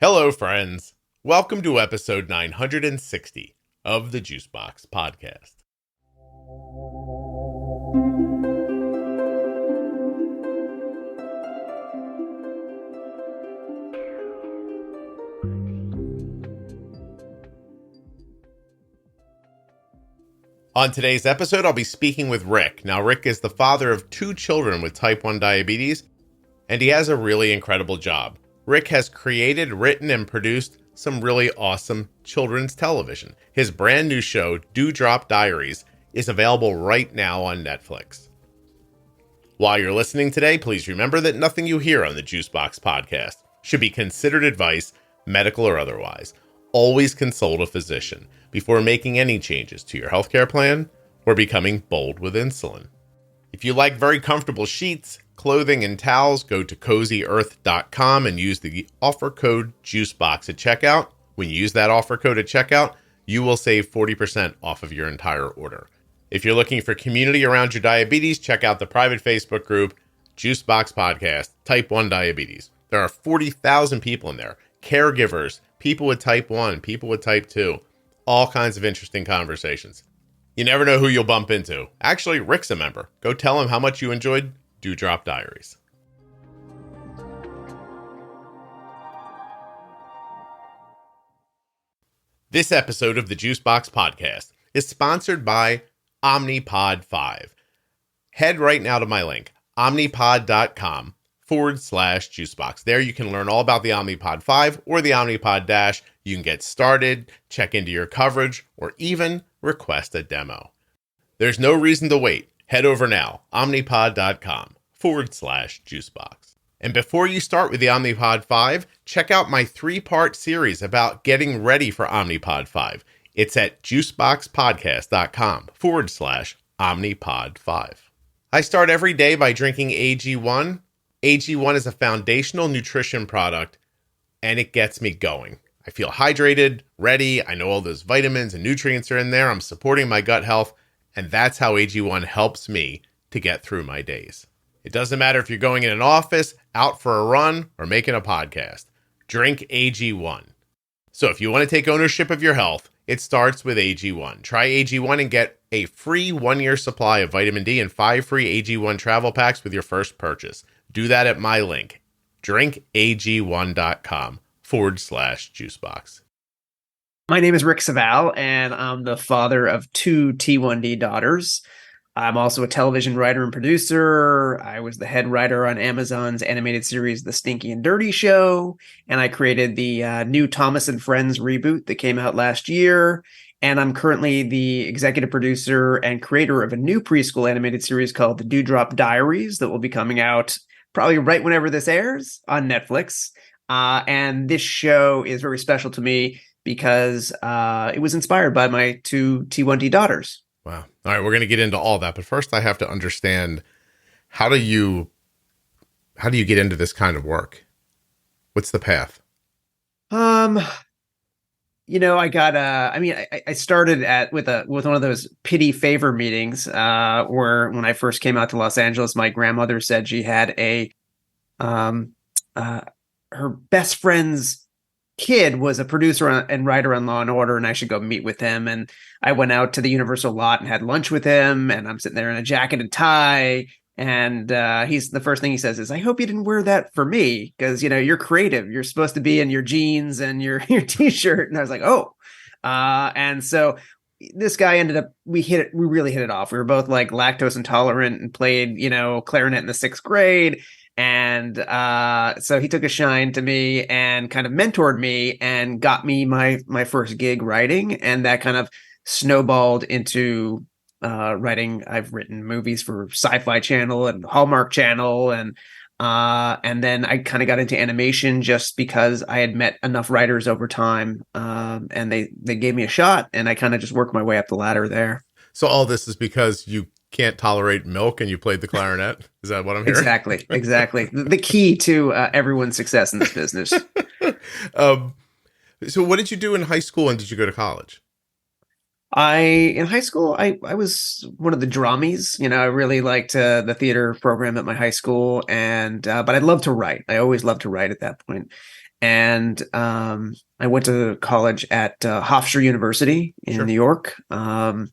Hello, friends. Welcome to episode 960 of the Juicebox Podcast. On today's episode, I'll be speaking with Rick. Now, Rick is the father of 2 children with type 1 diabetes, and he has a really incredible job. Rick has created, written, and produced some really awesome children's television. His brand new show, Drop Diaries, is available right now on Netflix. While you're listening today, please remember that nothing you hear on the Juicebox Podcast should be considered advice, medical or otherwise. Always consult a physician before making any changes to your healthcare plan or becoming bold with insulin. If you like very comfortable sheets, clothing, and towels, go to CozyEarth.com and use the offer code JUICEBOX at checkout. When you use that offer code at checkout, you will save 40% off of your entire order. If you're looking for community around your diabetes, check out the private Facebook group, Juicebox Podcast, Type 1 Diabetes. There are 40,000 people in there, caregivers, people with type 1, people with type 2, all kinds of interesting conversations. You never know who you'll bump into. Actually, Rick's a member. Go tell him how much you enjoyed Drop Diaries. This episode of the Juicebox Podcast is sponsored by Omnipod 5. Head right now to my link, omnipod.com/juicebox. There you can learn all about the Omnipod 5 or the Omnipod DASH. You can get started, check into your coverage, or even request a demo. There's no reason to wait. Head over now, omnipod.com/juicebox. And before you start with the Omnipod 5, check out my 3-part series about getting ready for Omnipod 5. It's at juiceboxpodcast.com/Omnipod 5. I start every day by drinking AG1. AG1 is a foundational nutrition product, and it gets me going. I feel hydrated, ready. I know all those vitamins and nutrients are in there. I'm supporting my gut health, and that's how AG1 helps me to get through my days. It doesn't matter if you're going in an office, out for a run, or making a podcast. Drink AG1. So if you want to take ownership of your health, it starts with AG1. Try AG1 and get a free 1-year supply of vitamin D and 5 free AG1 travel packs with your first purchase. Do that at my link, drinkag1.com/juicebox. My name is Rick Saval, and I'm the father of 2 T1D daughters. I'm also a television writer and producer. I was the head writer on Amazon's animated series, The Stinky and Dirty Show, and I created the new Thomas and Friends reboot that came out last year. And I'm currently the executive producer and creator of a new preschool animated series called the Drop Diaries that will be coming out probably right whenever this airs on Netflix. And this show is very special to me because it was inspired by my 2 T1D daughters. Wow. All right, we're going to get into all that, but first I have to understand, how do you get into this kind of work? What's the path? I got I started with one of those pity favor meetings where when I first came out to Los Angeles, my grandmother said she had her best friend's kid was a producer and writer on Law and Order, and I should go meet with him. And I went out to the Universal lot and had lunch with him, and I'm sitting there in a jacket and tie. And the first thing he says is, "I hope you didn't wear that for me, because you're creative. You're supposed to be in your jeans and your t-shirt." And I was like, "Oh," and so this guy we really hit it off. We were both like lactose intolerant and played clarinet in the 6th grade. And so he took a shine to me and kind of mentored me and got me my first gig writing. And that kind of snowballed into writing. I've written movies for Sci-Fi Channel and Hallmark Channel. And then I kind of got into animation just because I had met enough writers over time. And they gave me a shot, and I kind of just worked my way up the ladder there. So all this is because you can't tolerate milk and you played the clarinet? Is that what I'm hearing? Exactly. The key to everyone's success in this business. So what did you do in high school, and did you go to college? In high school, I was one of the drummies. I really liked the theater program at my high school, and but I loved to write. I always loved to write at that point. And I went to college at Hofstra University in New York. And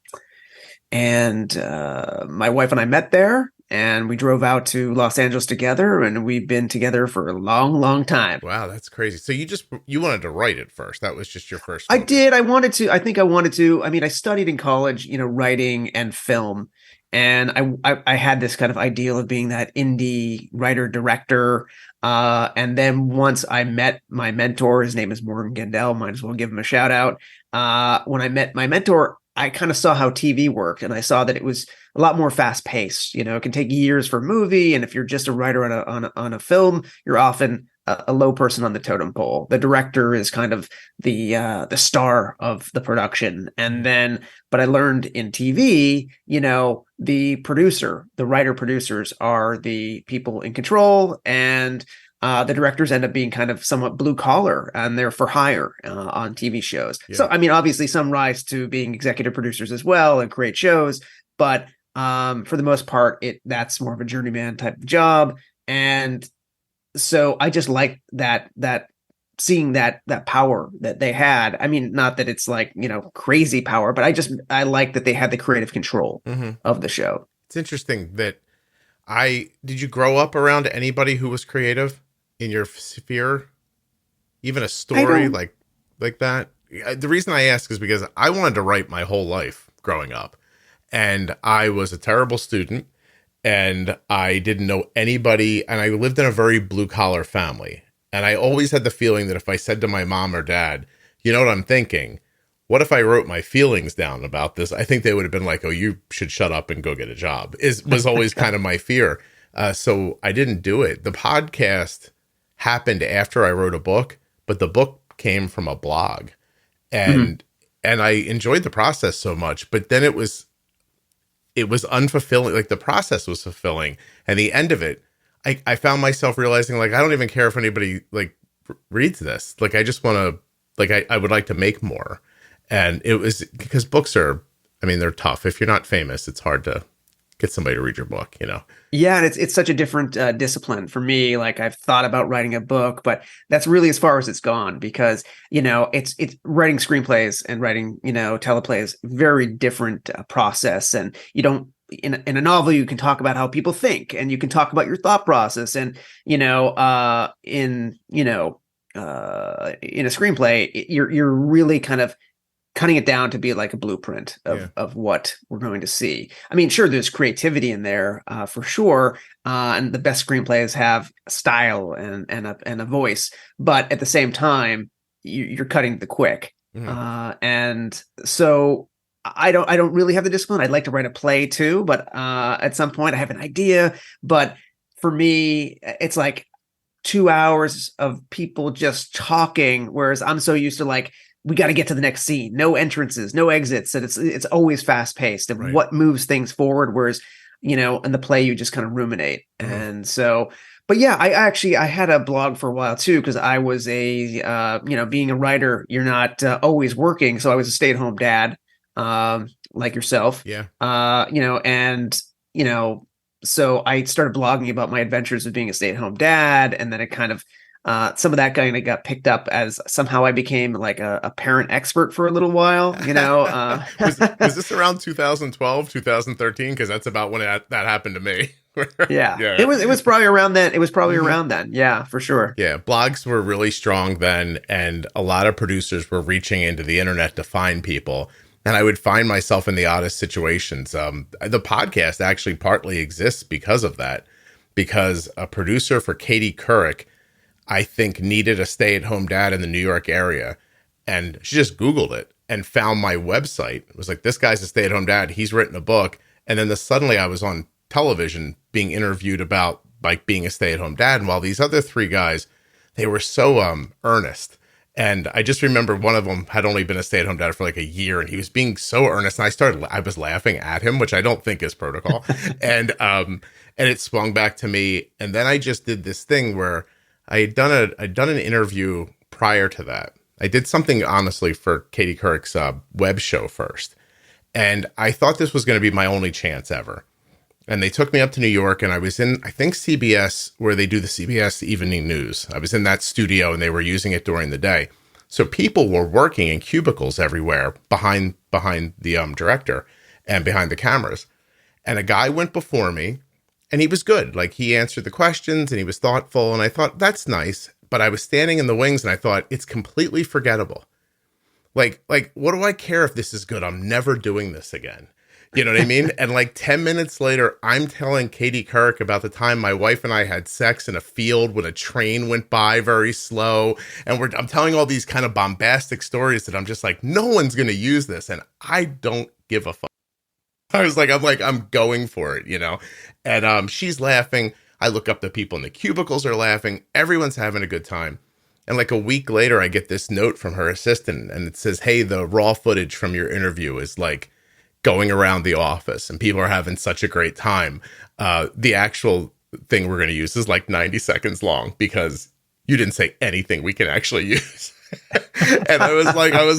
my wife and I met there, and we drove out to Los Angeles together, and we've been together for a long, long time. Wow, that's crazy. So you wanted to write it first. That was just your first I focus. did. I wanted to. I think I wanted to. I mean, I studied in college, writing and film. And I had this kind of ideal of being that indie writer director. And then once I met my mentor, his name is Morgan Gendel, might as well give him a shout out. When I met my mentor, I kind of saw how TV worked, and I saw that it was a lot more fast paced. It can take years for a movie, and if you're just a writer on a film, you're often a low person on the totem pole. The director is kind of the star of the production, but I learned in TV, the writer producers are the people in control, and the directors end up being kind of somewhat blue collar, and they're for hire on TV shows. Yeah. So, I mean, obviously some rise to being executive producers as well and create shows, but for the most part, that's more of a journeyman type of job. And so I just like that seeing that power that they had. I mean, not that it's like, crazy power, but I like that they had the creative control of the show. It's interesting that did you grow up around anybody who was creative in your sphere? Even a story like that? The reason I ask is because I wanted to write my whole life growing up, and I was a terrible student, and I didn't know anybody, and I lived in a very blue collar family. And I always had the feeling that if I said to my mom or dad, you know what I'm thinking? What if I wrote my feelings down about this? I think they would have been like, oh, you should shut up and go get a job, was always kind of my fear. So I didn't do it. The podcast happened after I wrote a book, but the book came from a blog. And I enjoyed the process so much, but then it was unfulfilling. Like, the process was fulfilling, and the end of it, I found myself realizing, like, I don't even care if anybody like reads this. Like, I just want to, like, I would like to make more. And it was because books are, I mean, they're tough. If you're not famous, it's hard to get somebody to read your book, Yeah, and it's such a different discipline for me. Like, I've thought about writing a book, but that's really as far as it's gone, because it's writing screenplays and writing teleplays, very different process. And you don't in a novel, you can talk about how people think, and you can talk about your thought process, and in a screenplay, you're really kind of cutting it down to be like a blueprint of what we're going to see. I mean, sure, there's creativity in there for sure, and the best screenplays have style and a voice, but at the same time, you're cutting the quick, and so I don't really have the discipline. I'd like to write a play too, but at some point I have an idea. But for me, it's like 2 hours of people just talking, whereas I'm so used to, like, we got to get to the next scene, no entrances, no exits, and it's always fast paced and what moves things forward. Whereas, in the play, you just kind of ruminate. And so, but yeah, I had a blog for a while too, because I was being a writer, you're not always working. So I was a stay-at-home dad, like yourself. Yeah. So I started blogging about my adventures of being a stay-at-home dad, and then it kind of some of that kind of got picked up as somehow I became like a parent expert for a little while, Was this around 2012, 2013? Because that's about when that happened to me. Yeah. It was probably around then. It was probably around then. Yeah, for sure. Yeah. Blogs were really strong then, and a lot of producers were reaching into the internet to find people. And I would find myself in the oddest situations. The podcast actually partly exists because of that, because a producer for Katie Couric, I think, needed a stay-at-home dad in the New York area. And she just Googled it and found my website. It was like, this guy's a stay-at-home dad. He's written a book. And then suddenly I was on television being interviewed about, like, being a stay-at-home dad. And while these other three guys, they were so earnest. And I just remember one of them had only been a stay-at-home dad for like a year, and he was being so earnest. And I was laughing at him, which I don't think is protocol. and it swung back to me. And then I just did this thing where I'd done an interview prior to that. I did something, honestly, for Katie Couric's web show first. And I thought this was going to be my only chance ever. And they took me up to New York, and I was in, I think, CBS, where they do the CBS Evening News. I was in that studio, and they were using it during the day. So people were working in cubicles everywhere behind the director and behind the cameras. And a guy went before me, and he was good. Like, he answered the questions, and he was thoughtful, and I thought, that's nice. But I was standing in the wings, and I thought, it's completely forgettable. Like, what do I care if this is good? I'm never doing this again. You know what I mean? And like 10 minutes later, I'm telling Katie Couric about the time my wife and I had sex in a field when a train went by very slow. And I'm telling all these kind of bombastic stories that I'm just like, no one's going to use this. And I don't give a fuck. I'm going for it, you know? And she's laughing. I look up, the people in the cubicles are laughing. Everyone's having a good time. And like a week later, I get this note from her assistant, and it says, hey, the raw footage from your interview is like going around the office and people are having such a great time. The actual thing we're going to use is like 90 seconds long because you didn't say anything we can actually use. And I was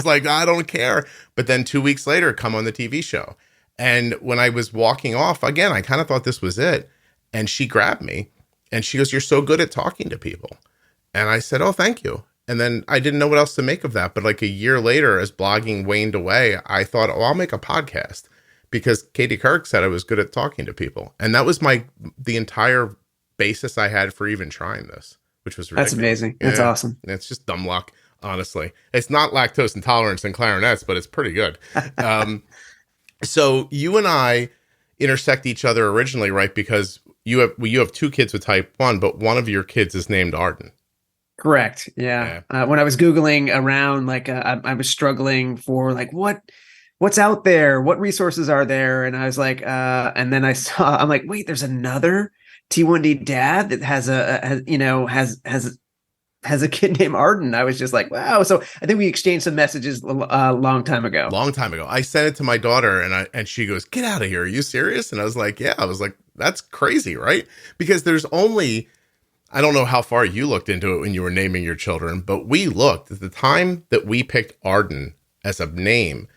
like, I don't care. But then 2 weeks later, come on the TV show. And when I was walking off, again, I kind of thought this was it. And she grabbed me and she goes, you're so good at talking to people. And I said, oh, thank you. And then I didn't know what else to make of that. But like a year later, as blogging waned away, I thought, oh, I'll make a podcast because Katie Couric said I was good at talking to people. And that was the entire basis I had for even trying this, which was ridiculous. That's amazing. That's awesome. It's just dumb luck, honestly. It's not lactose intolerance and clarinets, but it's pretty good. So you and I intersect each other originally, right? Because you have two kids with type 1, but one of your kids is named Arden. Correct. Yeah. When I was Googling around, like I was struggling for like, what's out there? What resources are there? And I was like, and then I'm like, wait, there's another T1D dad that has a kid named Arden. I was just like, wow. So I think we exchanged some messages a long time ago. I sent it to my daughter and she goes, get out of here. Are you serious? And I was like, yeah. I was like, that's crazy, right? Because there's only, I don't know how far you looked into it when you were naming your children, but we looked at the time that we picked Arden as a name.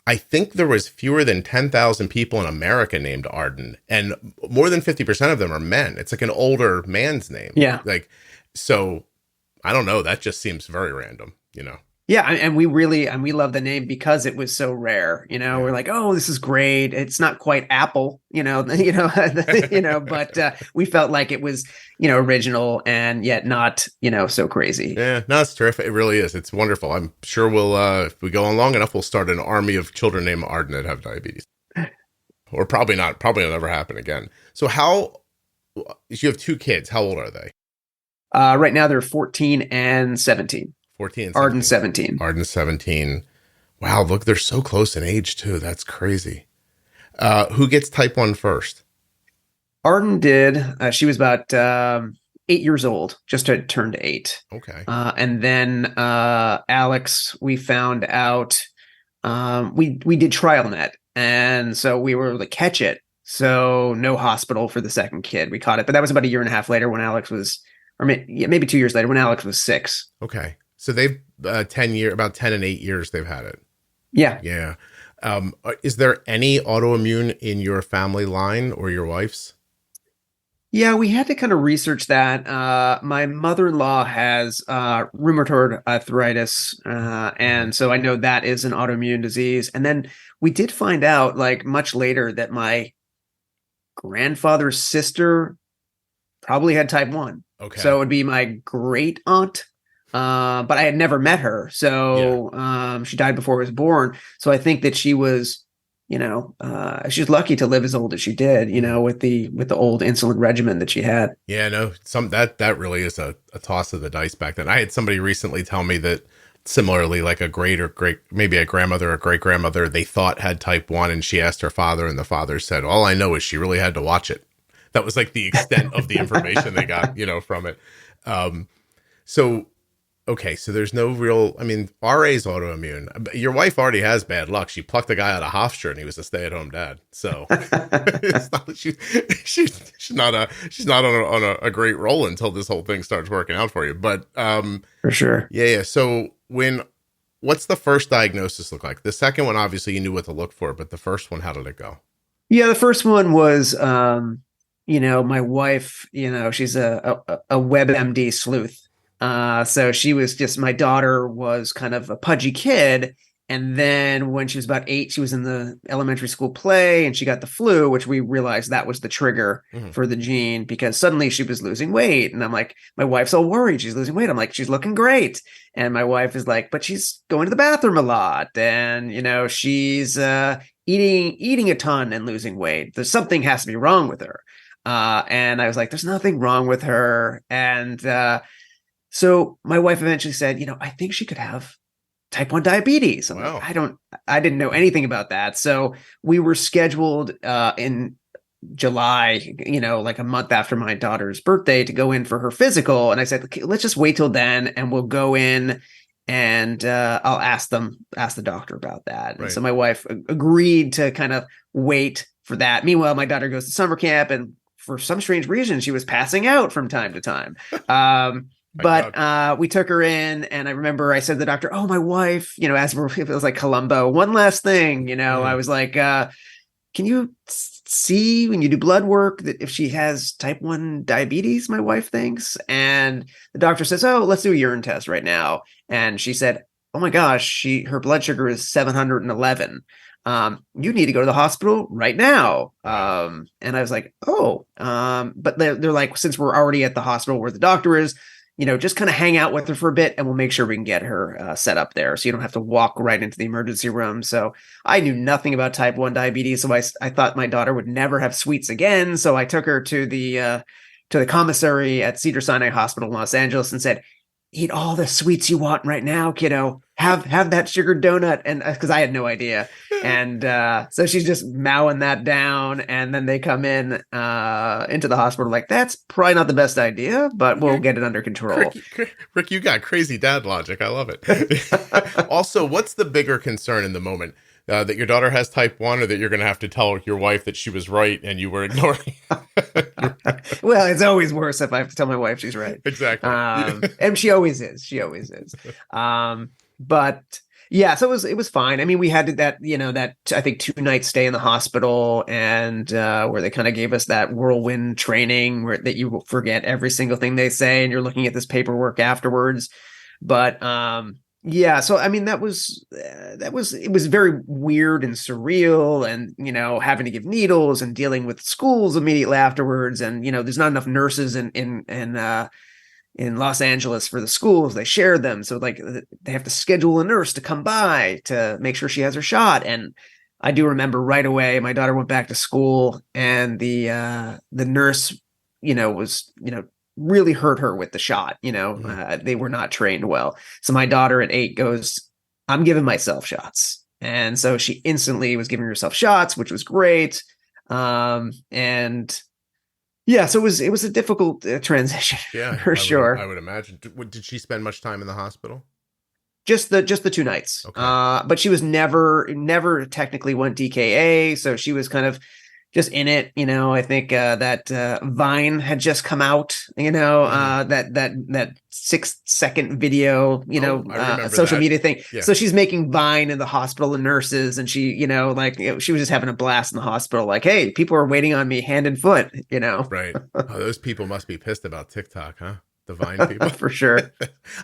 I think there was fewer than 10,000 people in America named Arden, and more than 50% of them are men. It's like an older man's name. Yeah. Like, so I don't know. That just seems very random, you know? Yeah. And we love the name because it was so rare, you know, We're like, oh, this is great. It's not quite Apple, but we felt like it was, original and yet not, so crazy. Yeah, no, it's terrific. It really is. It's wonderful. I'm sure we'll, if we go on long enough, we'll start an army of children named Arden that have diabetes. Or probably not. Probably will never happen again. So you have two kids. How old are they? Right now they're 14 and 17. 14 and 17. Arden 17. Arden 17. Wow, look, they're so close in age too. That's crazy. Who gets type 1 first? Arden did. She was about 8 years old, just turned 8. Okay. And then Alex, we found out we did TrialNet, and so we were able to catch it. So no hospital for the second kid. We caught it, but that was about a year and a half later when Alex was, or maybe 2 years later when Alex was 6. Okay. So they've about 10 and 8 years they've had it. Yeah. Yeah. Is there any autoimmune in your family line or your wife's? Yeah, we had to kind of research that. My mother-in-law has rheumatoid arthritis, and so I know that is an autoimmune disease. And then we did find out, like much later, that my grandfather's sister probably had type 1. Okay. So it would be my great aunt, but I had never met her. So she died before I was born. So I think that she was, she's lucky to live as old as she did, with the old insulin regimen that she had. Yeah, no, that really is a toss of the dice back then. I had somebody recently tell me that similarly, like maybe a grandmother or great grandmother, they thought had type 1, and she asked her father, and the father said, all I know is she really had to watch it. That was like the extent of the information they got, from it. So there's no real, RA's autoimmune. Your wife already has bad luck. She plucked a guy out of Hofstra and he was a stay-at-home dad. So it's not, she's not on a great roll until this whole thing starts working out for you. But for sure. Yeah. So what's the first diagnosis look like? The second one, obviously you knew what to look for, but the first one, how did it go? Yeah, the first one was, my wife, she's a WebMD sleuth. So she was just, my daughter was kind of a pudgy kid. And then when she was about 8, she was in the elementary school play and she got the flu, which we realized that was the trigger Mhm. for the gene because suddenly she was losing weight. And I'm like, my wife's all worried. She's losing weight. I'm like, she's looking great. And my wife is like, but she's going to the bathroom a lot. And, she's, eating a ton and losing weight. There's something has to be wrong with her. And I was like, there's nothing wrong with her. And so my wife eventually said, I think she could have type 1 diabetes. I'm like, Wow. I didn't know anything about that. So we were scheduled in July, like a month after my daughter's birthday to go in for her physical. And I said, okay, let's just wait till then and we'll go in and I'll ask the doctor about that. And Right. so my wife agreed to kind of wait for that. Meanwhile, my daughter goes to summer camp and for some strange reason, she was passing out from time to time. My God. But we took her in, and I remember I said to the doctor, "Oh, my wife," as it was like Columbo. One last thing, I was like, "Can you see when you do blood work that if she has type 1 diabetes?" My wife thinks, and the doctor says, "Oh, let's do a urine test right now." And she said, "Oh my gosh, her blood sugar is 711. You need to go to the hospital right now." And I was like, "Oh," but they're like, since we're already at the hospital where the doctor is, just kind of hang out with her for a bit and we'll make sure we can get her set up there so you don't have to walk right into the emergency room. So I knew nothing about type 1 diabetes. So I thought my daughter would never have sweets again. So I took her to the commissary at Cedars-Sinai Hospital in Los Angeles and said, eat all the sweets you want right now, kiddo. Have that sugared donut. And because I had no idea. And so she's just mowing that down. And then they come in into the hospital like, that's probably not the best idea, but we'll get it under control. Rick, you got crazy dad logic. I love it. Also, what's the bigger concern in the moment? That your daughter has type 1 or that you're going to have to tell your wife that she was right and you were ignoring? Well, it's always worse if I have to tell my wife she's right. Exactly. And she always is. She always is. But yeah, so it was fine. I mean, we had that, that I think 2-night stay in the hospital and where they kind of gave us that whirlwind training that you forget every single thing they say and you're looking at this paperwork afterwards. But yeah, so I mean, it was very weird and surreal, and having to give needles and dealing with schools immediately afterwards, and there's not enough nurses in Los Angeles for the schools. They share them, so like they have to schedule a nurse to come by to make sure she has her shot. And I do remember right away, my daughter went back to school, and the nurse, was really hurt her with the shot. They were not trained well. So my daughter at 8 goes, I'm giving myself shots. And so she instantly was giving herself shots, which was great. And yeah, so it was a difficult transition for sure. I would imagine. Did she spend much time in the hospital? Just the 2 nights. Okay. But she was never technically went DKA. So she was kind of just in it, I think that Vine had just come out, that 6-second video, social media thing. Yeah. So she's making Vine in the hospital and nurses, and she, she was just having a blast in the hospital. Like, hey, people are waiting on me hand and foot, Right. Oh, those people must be pissed about TikTok, huh? The Vine people. For sure.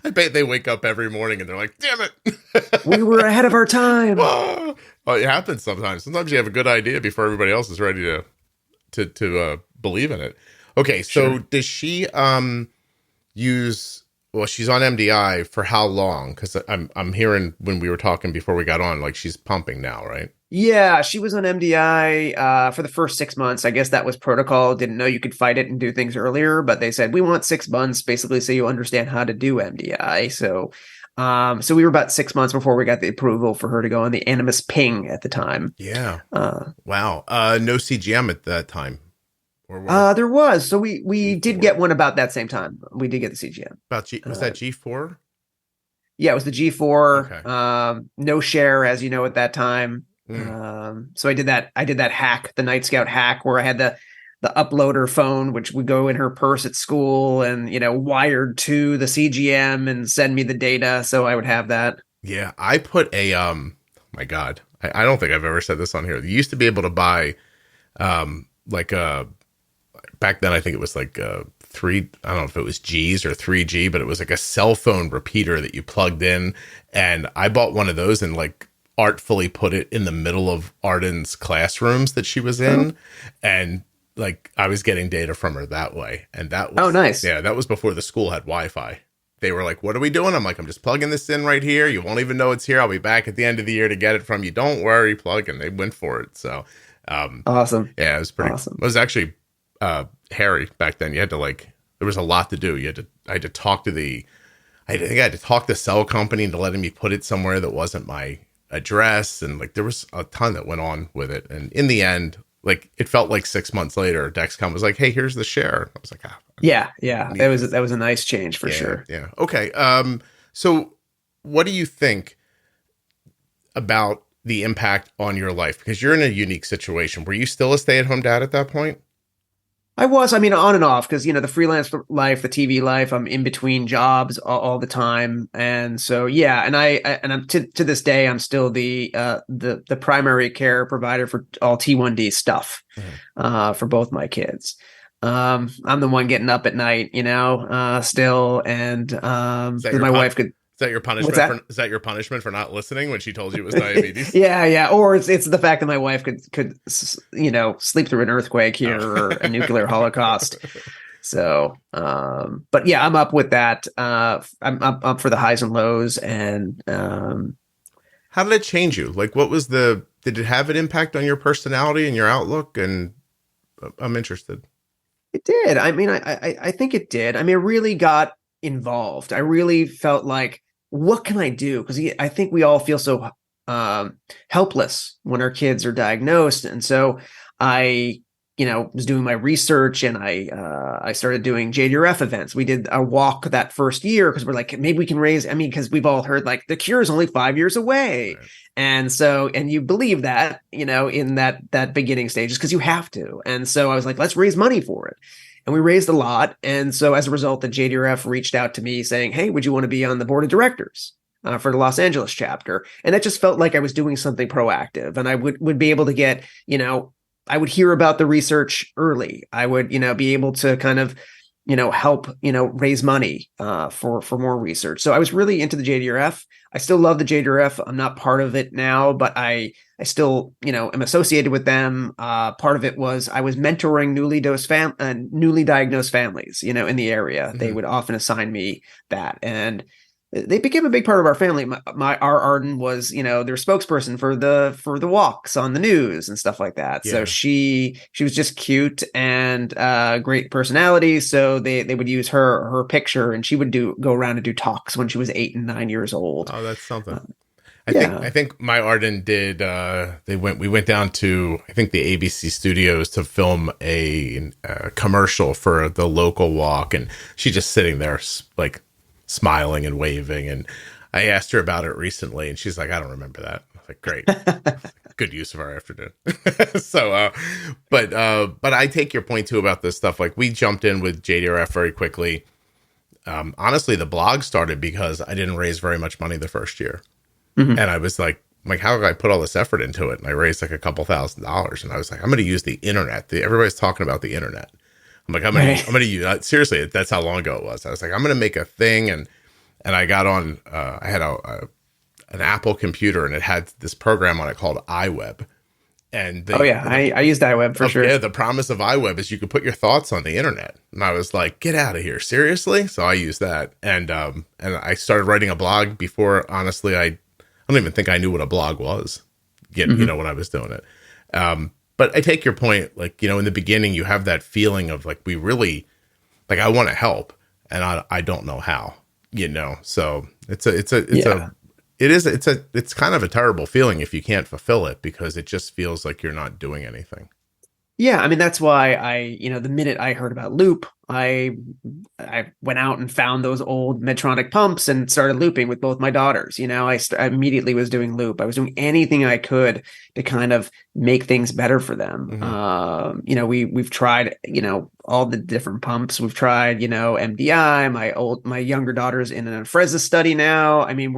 I bet they wake up every morning and they're like, damn it. We were ahead of our time. Well, it happens sometimes. Sometimes you have a good idea before everybody else is ready to believe in it. Okay, so sure. Does she use, well, she's on MDI for how long? Because I'm hearing when we were talking before we got on, like she's pumping now, right? Yeah, she was on MDI for the first 6 months. I guess that was protocol. Didn't know you could fight it and do things earlier, but they said we want 6 months basically so you understand how to do MDI. So we were about 6 months before we got the approval for her to go on the Animus Ping at the time. Yeah. Wow. No CGM at that time. There was. So we did get one about that same time. We did get the CGM. Was that G4? Yeah, it was the G4. Okay. No share, as you know, at that time. So I did that hack, the Night Scout hack, where I had the uploader phone, which would go in her purse at school and, wired to the CGM and send me the data. So I would have that. Yeah. I put my God, I don't think I've ever said this on here. You used to be able to buy like back then I think it was like three, I don't know if it was G's or 3G, but it was like a cell phone repeater that you plugged in. And I bought one of those and like artfully put it in the middle of Arden's classrooms that she was in. And like I was getting data from her that way. And that was, nice. Yeah, that was before the school had Wi-Fi. They were like, what are we doing? I'm like, I'm just plugging this in right here. You won't even know it's here. I'll be back at the end of the year to get it from you. Don't worry, plug. And they went for it. So awesome. Yeah, it was pretty awesome. It was actually hairy back then. You had to like, there was a lot to do. I had to talk to I think I had to talk to the cell company into letting me put it somewhere that wasn't my address. And like, there was a ton that went on with it. And in the end, like it felt like 6 months later, Dexcom was like, hey, here's the share. I was like, yeah. That was a nice change for sure. Yeah. Okay. So what do you think about the impact on your life? Because you're in a unique situation. Were you still a stay-at-home dad at that point? I was, on and off, because, the freelance life, the TV life, I'm in between jobs all the time. And so, yeah. And I'm to this day, I'm still the primary care provider for all T1D stuff, for both my kids. I'm the one getting up at night, still. And, my wife could. Is that your punishment? Is that your punishment for not listening when she told you it was diabetes? Yeah. Or it's the fact that my wife could sleep through an earthquake here or a nuclear holocaust. So, but yeah, I'm up with that. I'm up for the highs and lows. And how did it change you? Like, did it have an impact on your personality and your outlook? And I'm interested. It did. I think it did. I really got involved. I really felt like, what can I do? Because I think we all feel so helpless when our kids are diagnosed. And so I, was doing my research, and I started doing JDRF events. We did a walk that first year because we're like, maybe we can raise, because we've all heard like the cure is only 5 years away. Right. And so, and you believe that, in that beginning stages, because you have to. And so I was like, let's raise money for it. And we raised a lot. And so as a result, the JDRF reached out to me saying, hey, would you want to be on the board of directors for the Los Angeles chapter? And that just felt like I was doing something proactive. And I would be able to get, I would hear about the research early. I would, be able to kind of, help, raise money for more research. So I was really into the JDRF. I still love the JDRF. I'm not part of it now, but I still, am associated with them. Part of it was I was mentoring newly diagnosed families, in the area. Mm-hmm. They would often assign me that, and they became a big part of our family. Our Arden was, their spokesperson for the walks on the news and stuff like that. Yeah. So she was just cute and great personality. So they would use her picture, and she would go around and do talks when she was 8 and 9 years old. Oh, that's something. I think my Arden did. We went down to, I think, the ABC studios to film a commercial for the local walk, and she's just sitting there like smiling and waving. And I asked her about it recently, and she's like, I don't remember that. I was like, great. Good use of our afternoon. So, but I take your point too about this stuff. Like, we jumped in with JDRF very quickly. Honestly, the blog started because I didn't raise very much money the first year. Mm-hmm. And I was like, how did I put all this effort into it? And I raised like a couple $1,000s, and I was like, I'm going to use the internet. Everybody's talking about the internet. I'm like, I'm going to use, seriously, that's how long ago it was. I was like, I'm going to make a thing. And I got on, I had an Apple computer, and it had this program on it called iWeb. And I used iWeb for sure. Yeah, the promise of iWeb is you could put your thoughts on the internet. And I was like, get out of here, seriously? So I used that. And I started writing a blog before, honestly, I don't even think I knew what a blog was, when I was doing it. But I take your point, like, in the beginning, you have that feeling of like, we really, like, I want to help, and I don't know how, so it's kind of a terrible feeling if you can't fulfill it, because it just feels like you're not doing anything. Yeah. That's why the minute I heard about Loop, I went out and found those old Medtronic pumps and started looping with both my daughters. I immediately was doing loop. I was doing anything I could to kind of make things better for them. We've tried, all the different pumps. We've tried, MDI. My younger daughter's in an Afrezza study now. I mean,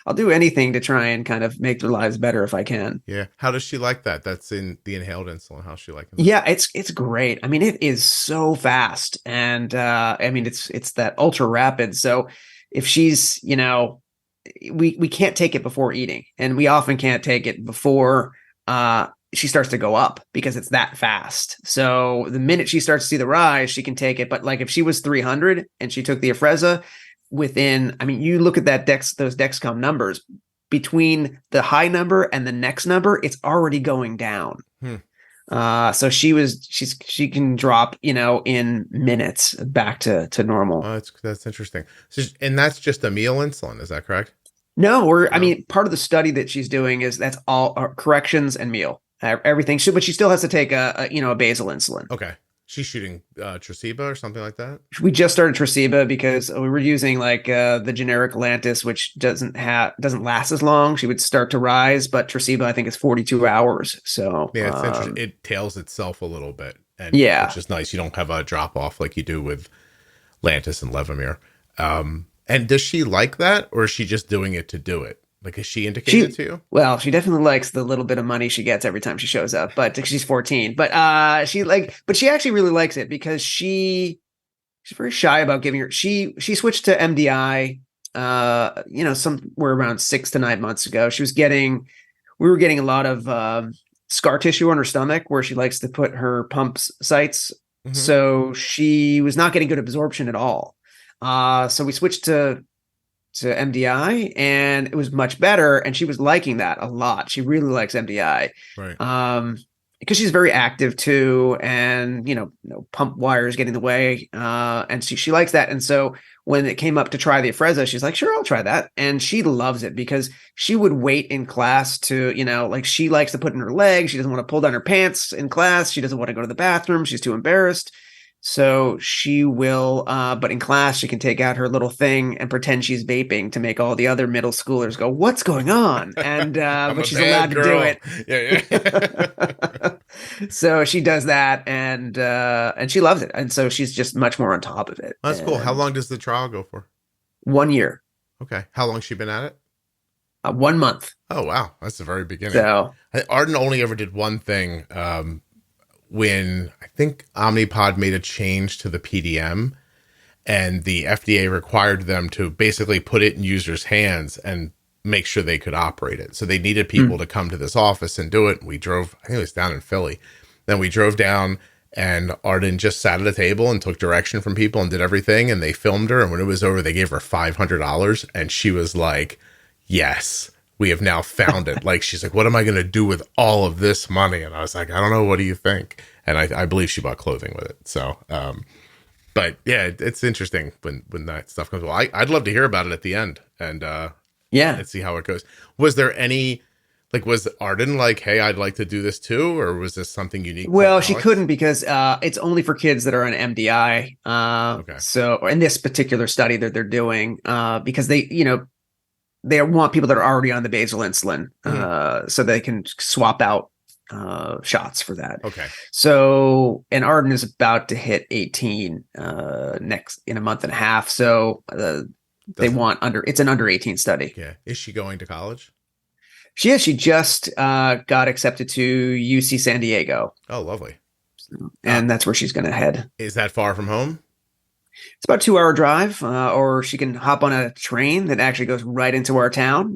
I'll do anything to try and kind of make their lives better if I can. Yeah. How does she like that? That's in the inhaled insulin. How's she liking that? Yeah, it's great. I mean, it is so fast. And I mean, it's that ultra rapid. So if she's, we can't take it before eating, and we often can't take it before she starts to go up because it's that fast. So the minute she starts to see the rise, she can take it. But like if she was 300 and she took the Afrezza you look at those Dexcom numbers, between the high number and the next number, it's already going down. So she can drop, in minutes back to normal. Oh, that's interesting. So, and that's just a meal insulin. Is that correct? No, part of the study that she's doing is that's all corrections and meal, everything. But she still has to take a basal insulin. Okay. She's shooting Tresiba or something like that? We just started Tresiba because we were using the generic Lantus, which doesn't last as long. She would start to rise, but Tresiba I think is 42 hours. So yeah, it's interesting. It tails itself a little bit, and yeah, which is nice. You don't have a drop off like you do with Lantus and Levemir. And does she like that, or is she just doing it to do it? Like, is she indicated to you? Well, she definitely likes the little bit of money she gets every time she shows up, but she's 14. But she actually really likes it because she's very shy about giving her. She switched to MDI, somewhere around 6 to 9 months ago. We were getting a lot of scar tissue on her stomach where she likes to put her pump sites. Mm-hmm. So she was not getting good absorption at all. So we switched to MDI, and it was much better, and she was liking that a lot. She really likes MDI, right? Because she's very active too, and pump wires get in the way, and she likes that. And so when it came up to try the Afrezza, she's like, "Sure, I'll try that," and she loves it because she would wait in class to, she likes to put in her legs. She doesn't want to pull down her pants in class. She doesn't want to go to the bathroom. She's too embarrassed. So she will, but in class, she can take out her little thing and pretend she's vaping to make all the other middle schoolers go, "What's going on?" And, but she's allowed to do it. Yeah. So she does that, and she loves it. And so she's just much more on top of it. That's cool. How long does the trial go for? 1 year. Okay. How long has she been at it? 1 month. Oh, wow. That's the very beginning. So Arden only ever did one thing, when I think Omnipod made a change to the PDM, and the FDA required them to basically put it in users' hands and make sure they could operate it. So they needed people to come to this office and do it. We drove, I think it was down in Philly. Then we drove down, and Arden just sat at a table and took direction from people and did everything. And they filmed her. And when it was over, they gave her $500. And she was like, "Yes, we have now found it." Like, she's like, "What am I going to do with all of this money?" And I was like, "I don't know. What do you think?" And I believe she bought clothing with it. So, but yeah, it's interesting when that stuff comes. Well, I'd love to hear about it at the end and see how it goes. Was there any, was Arden like, "Hey, I'd like to do this too," or was this something unique? Well, she couldn't because it's only for kids that are on MDI. Okay. So in this particular study that they're doing, because they want people that are already on the basal insulin, so they can swap out shots for that. Okay. So, and Arden is about to hit 18 next in a month and a half. So they want it's an under 18 study. Yeah. Is she going to college? She is. She just got accepted to UC San Diego. Oh, lovely. And that's where she's going to head. Is that far from home? It's about a 2-hour drive, or she can hop on a train that actually goes right into our town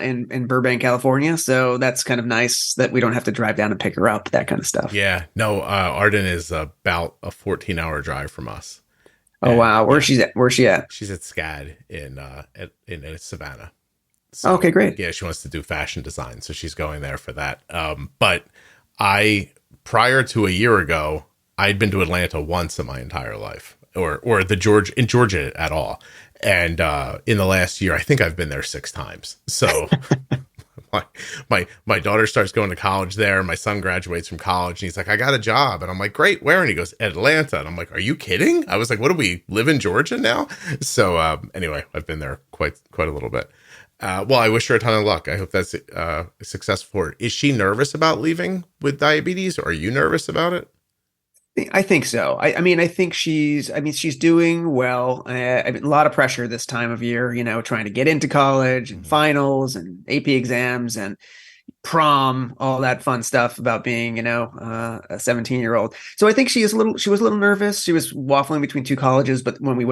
in Burbank, California. So that's kind of nice that we don't have to drive down and pick her up, that kind of stuff. Yeah. No, Arden is about a 14-hour drive from us. Oh, wow. Where's she at? She's at SCAD in Savannah. So, okay, great. Yeah, she wants to do fashion design, so she's going there for that. But prior to a year ago, I'd been to Atlanta once in my entire life. Or in Georgia at all. And in the last year, I think I've been there 6 times. So My daughter starts going to college there. My son graduates from college, and he's like, I got a job. And I'm like, great, where? And he goes, Atlanta. And I'm like, are you kidding? I was like, what do we live in Georgia now? So anyway, I've been there quite a little bit. Well, I wish her a ton of luck. I hope that's successful for her. Is she nervous about leaving with diabetes, or are you nervous about it? I think so. I mean, I think she's doing well. I mean, a lot of pressure this time of year, trying to get into college and finals and AP exams and prom, all that fun stuff about being, a 17-year-old. So I think she was a little nervous. She was waffling between two colleges, but when we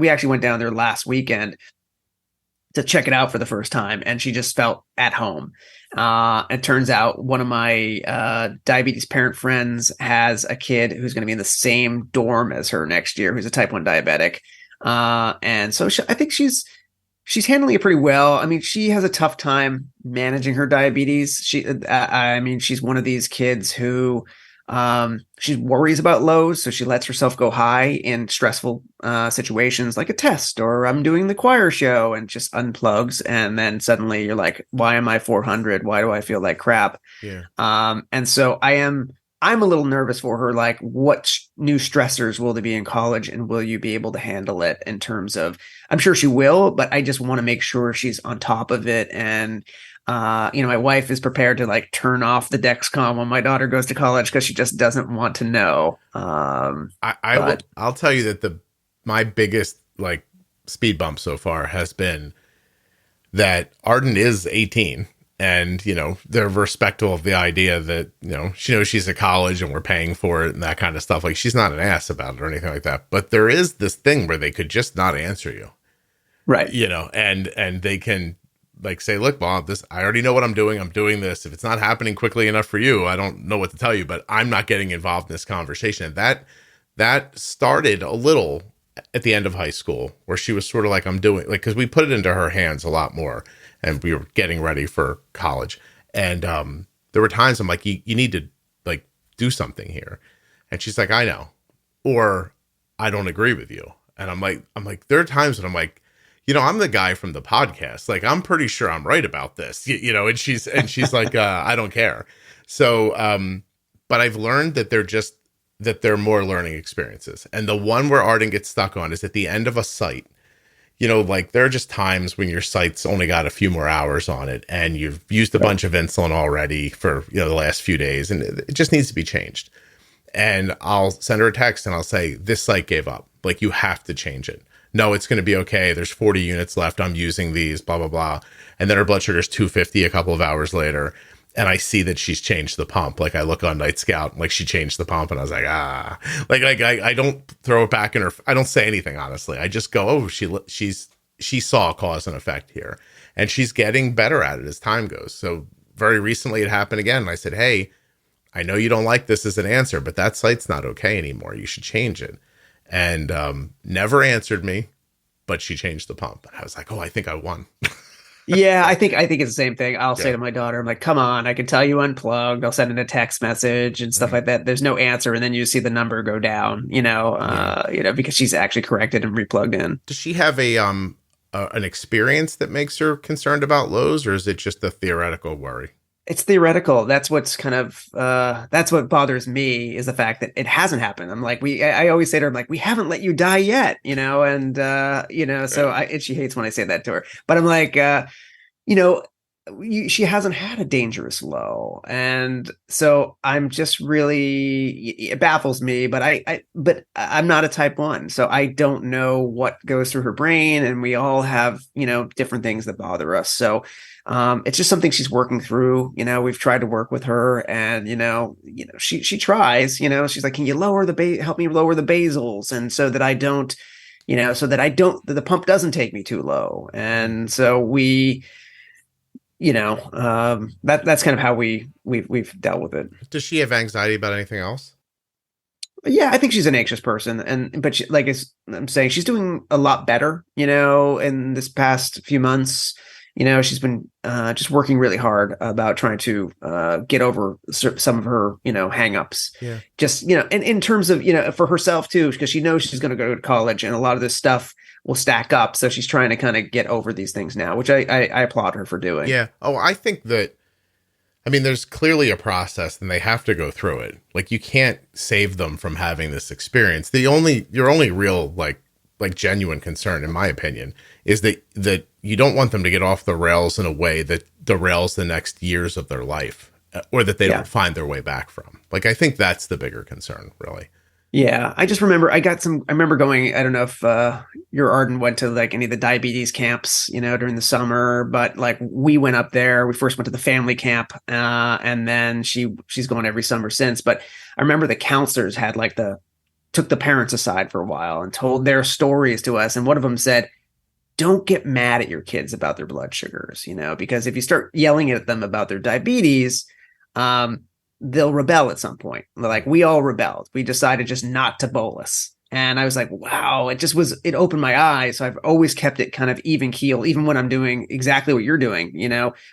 actually went down there last weekend to check it out for the first time, and she just felt at home. It turns out one of my diabetes parent friends has a kid who's going to be in the same dorm as her next year, who's a type 1 diabetic. And so I think she's handling it pretty well. I mean, she has a tough time managing her diabetes. She's one of these kids who she worries about lows, so she lets herself go high in stressful situations like a test or I'm doing the choir show, and just unplugs, and then suddenly you're like, why am I 400? Why do I feel like crap? Yeah. And so I'm a little nervous for her, like what new stressors will there be in college, and will you be able to handle it? In terms of, I'm sure she will, but I just want to make sure she's on top of it. And my wife is prepared to like turn off the Dexcom when my daughter goes to college because she just doesn't want to know. I'll tell you that my biggest like speed bump so far has been that Arden is 18, and they're respectful of the idea that she knows she's at college and we're paying for it and that kind of stuff. Like, she's not an ass about it or anything like that. But there is this thing where they could just not answer you, right? And they can like say, look, Bob, I already know what I'm doing. I'm doing this. If it's not happening quickly enough for you, I don't know what to tell you, but I'm not getting involved in this conversation. And that started a little at the end of high school, where she was sort of like, I'm doing, like, because we put it into her hands a lot more, and we were getting ready for college. And there were times I'm like, you need to like do something here. And she's like, I know, or I don't agree with you. And I'm like, there are times when I'm like, I'm the guy from the podcast. Like, I'm pretty sure I'm right about this, and she's like, I don't care. So, but I've learned that they're more learning experiences. And the one where Arden gets stuck on is at the end of a site. Like, there are just times when your site's only got a few more hours on it, and you've used a bunch of insulin already for, the last few days, and it just needs to be changed. And I'll send her a text and I'll say, this site gave up. Like, you have to change it. No, it's going to be okay. There's 40 units left. I'm using these, blah, blah, blah. And then her blood sugar is 250 a couple of hours later. And I see that she's changed the pump. Like, I look on Night Scout, like, she changed the pump. And I was like, I don't throw it back in her. I don't say anything, honestly. I just go, oh, she saw cause and effect here. And she's getting better at it as time goes. So very recently it happened again. And I said, hey, I know you don't like this as an answer, but that site's not okay anymore. You should change it. And never answered me, but she changed the pump. And I was like, oh, I think I won. Yeah, I think it's the same thing. I'll say to my daughter, I'm like, come on, I can tell you unplugged. I'll send in a text message and stuff like that. There's no answer. And then you see the number go down, because she's actually corrected and replugged in. Does she have an experience that makes her concerned about lows, or is it just a theoretical worry? It's theoretical. That's what's kind of that's what bothers me, is the fact that it hasn't happened. I'm like, I always say to her, I'm like, we haven't let you die yet, and so she hates when I say that to her. But I'm like, she hasn't had a dangerous low, and so I'm just really, it baffles me. But but I'm not a type 1, so I don't know what goes through her brain, and we all have different things that bother us. So. It's just something she's working through. We've tried to work with her, and she tries. She's like, "Can you help me lower the basals?" And so that I don't, that the pump doesn't take me too low. And so we, that's kind of how we've dealt with it. Does she have anxiety about anything else? Yeah, I think she's an anxious person, but she, like I'm saying, she's doing a lot better, in this past few months. she's been just working really hard about trying to get over some of her, hangups. Yeah. Just, in terms of, for herself too, because she knows she's going to go to college and a lot of this stuff will stack up. So she's trying to kind of get over these things now, which I applaud her for doing. Yeah. Oh, I think that, there's clearly a process and they have to go through it. Like, you can't save them from having this experience. Your only real, like genuine concern, in my opinion, is that you don't want them to get off the rails in a way that derails the next years of their life, or that they don't find their way back from. Like, I think that's the bigger concern, really. Yeah, I just remember I remember going, I don't know if your Arden went to like any of the diabetes camps, during the summer, but like we went up there. We first went to the family camp, and then she's gone every summer since. But I remember the counselors had took the parents aside for a while and told their stories to us. And one of them said, don't get mad at your kids about their blood sugars, because if you start yelling at them about their diabetes, they'll rebel at some point. Like, we all rebelled. We decided just not to bolus. And I was like, wow, it opened my eyes. So I've always kept it kind of even keel, even when I'm doing exactly what you're doing,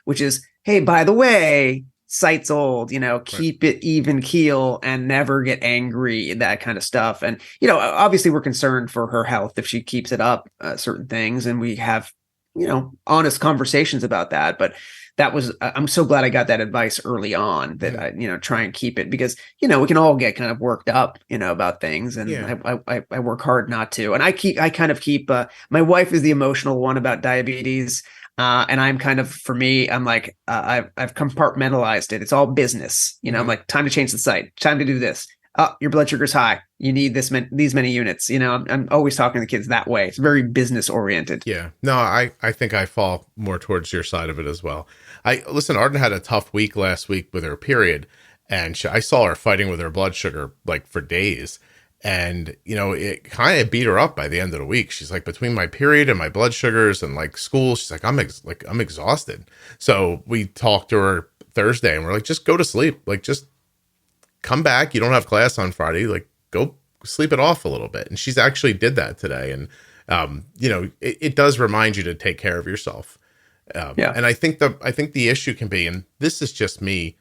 which is, hey, by the way, sight's old, keep it even keel and never get angry, that kind of stuff. And, obviously we're concerned for her health if she keeps it up, certain things. And we have, honest conversations about that. But I'm so glad I got that advice early on, that I, try and keep it, because, we can all get kind of worked up, about things. And I work hard not to. And I kind of keep, my wife is the emotional one about diabetes. And I'm kind of, for me, I'm like, I've compartmentalized it. It's all business, I'm like, time to change the site, time to do this. Oh, your blood sugar's high. You need these many units. I'm always talking to the kids that way. It's very business oriented. Yeah. No, I think I fall more towards your side of it as well. Listen, Arden had a tough week last week with her period, and I saw her fighting with her blood sugar like for days. And, it kind of beat her up by the end of the week. She's like, between my period and my blood sugars and like school, she's like, I'm exhausted. So we talked to her Thursday and we're like, just go to sleep. Like, just come back. You don't have class on Friday. Like, go sleep it off a little bit. And she's actually did that today. And, it does remind you to take care of yourself. And I think the issue can be, and this is just me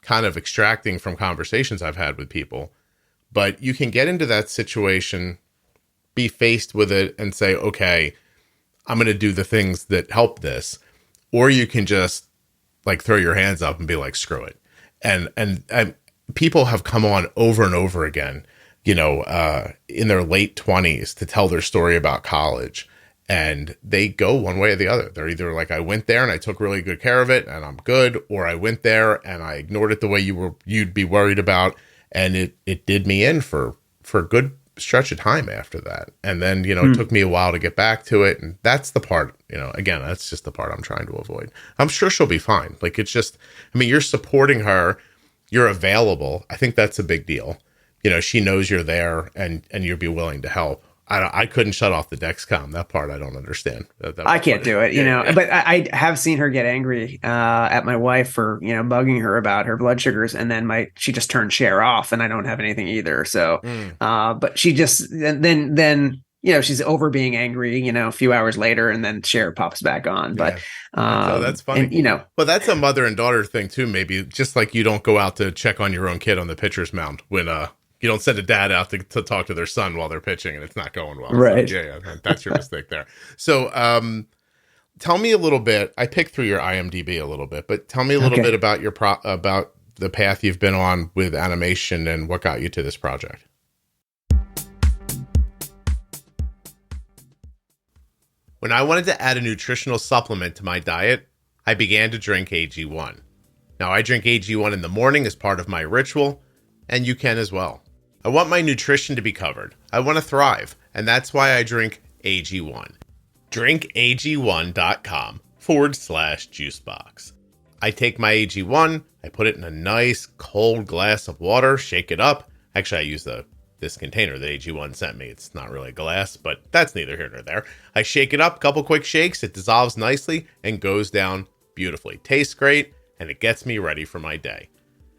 kind of extracting from conversations I've had with people, but you can get into that situation, be faced with it and say, okay, I'm going to do the things that help this. Or you can just like throw your hands up and be like, screw it. And people have come on over and over again, in their late 20s to tell their story about college. And they go one way or the other. They're either like, I went there and I took really good care of it and I'm good, or I went there and I ignored it the way you'd be worried about. And it did me in for a good stretch of time after that. And then, it took me a while to get back to it. And that's the part, again, that's just the part I'm trying to avoid. I'm sure she'll be fine. Like, it's just, you're supporting her, you're available. I think that's a big deal. She knows you're there and you'd be willing to help. I couldn't shut off the Dexcom. That part I don't understand. I can't do it, but I have seen her get angry at my wife for, bugging her about her blood sugars. And then she just turned Share off and I don't have anything either. So, but she just, then, she's over being angry, a few hours later, and then Share pops back on. But, so that's funny. And, but that's a mother and daughter thing too, maybe, just like you don't go out to check on your own kid on the pitcher's mound when, you don't send a dad out to talk to their son while they're pitching and it's not going well. Right. So, yeah, that's your mistake there. So tell me a little bit. I picked through your IMDb a little bit, but tell me a little bit about about the path you've been on with animation and what got you to this project. When I wanted to add a nutritional supplement to my diet, I began to drink AG1. Now, I drink AG1 in the morning as part of my ritual, and you can as well. I want my nutrition to be covered. I want to thrive, and that's why I drink AG1. drinkag1.com/juicebox. I take my AG1, I put it in a nice cold glass of water, shake it up. Actually, I use this container that AG1 sent me. It's not really a glass, but that's neither here nor there. I shake it up, a couple quick shakes, it dissolves nicely and goes down beautifully. Tastes great, and it gets me ready for my day.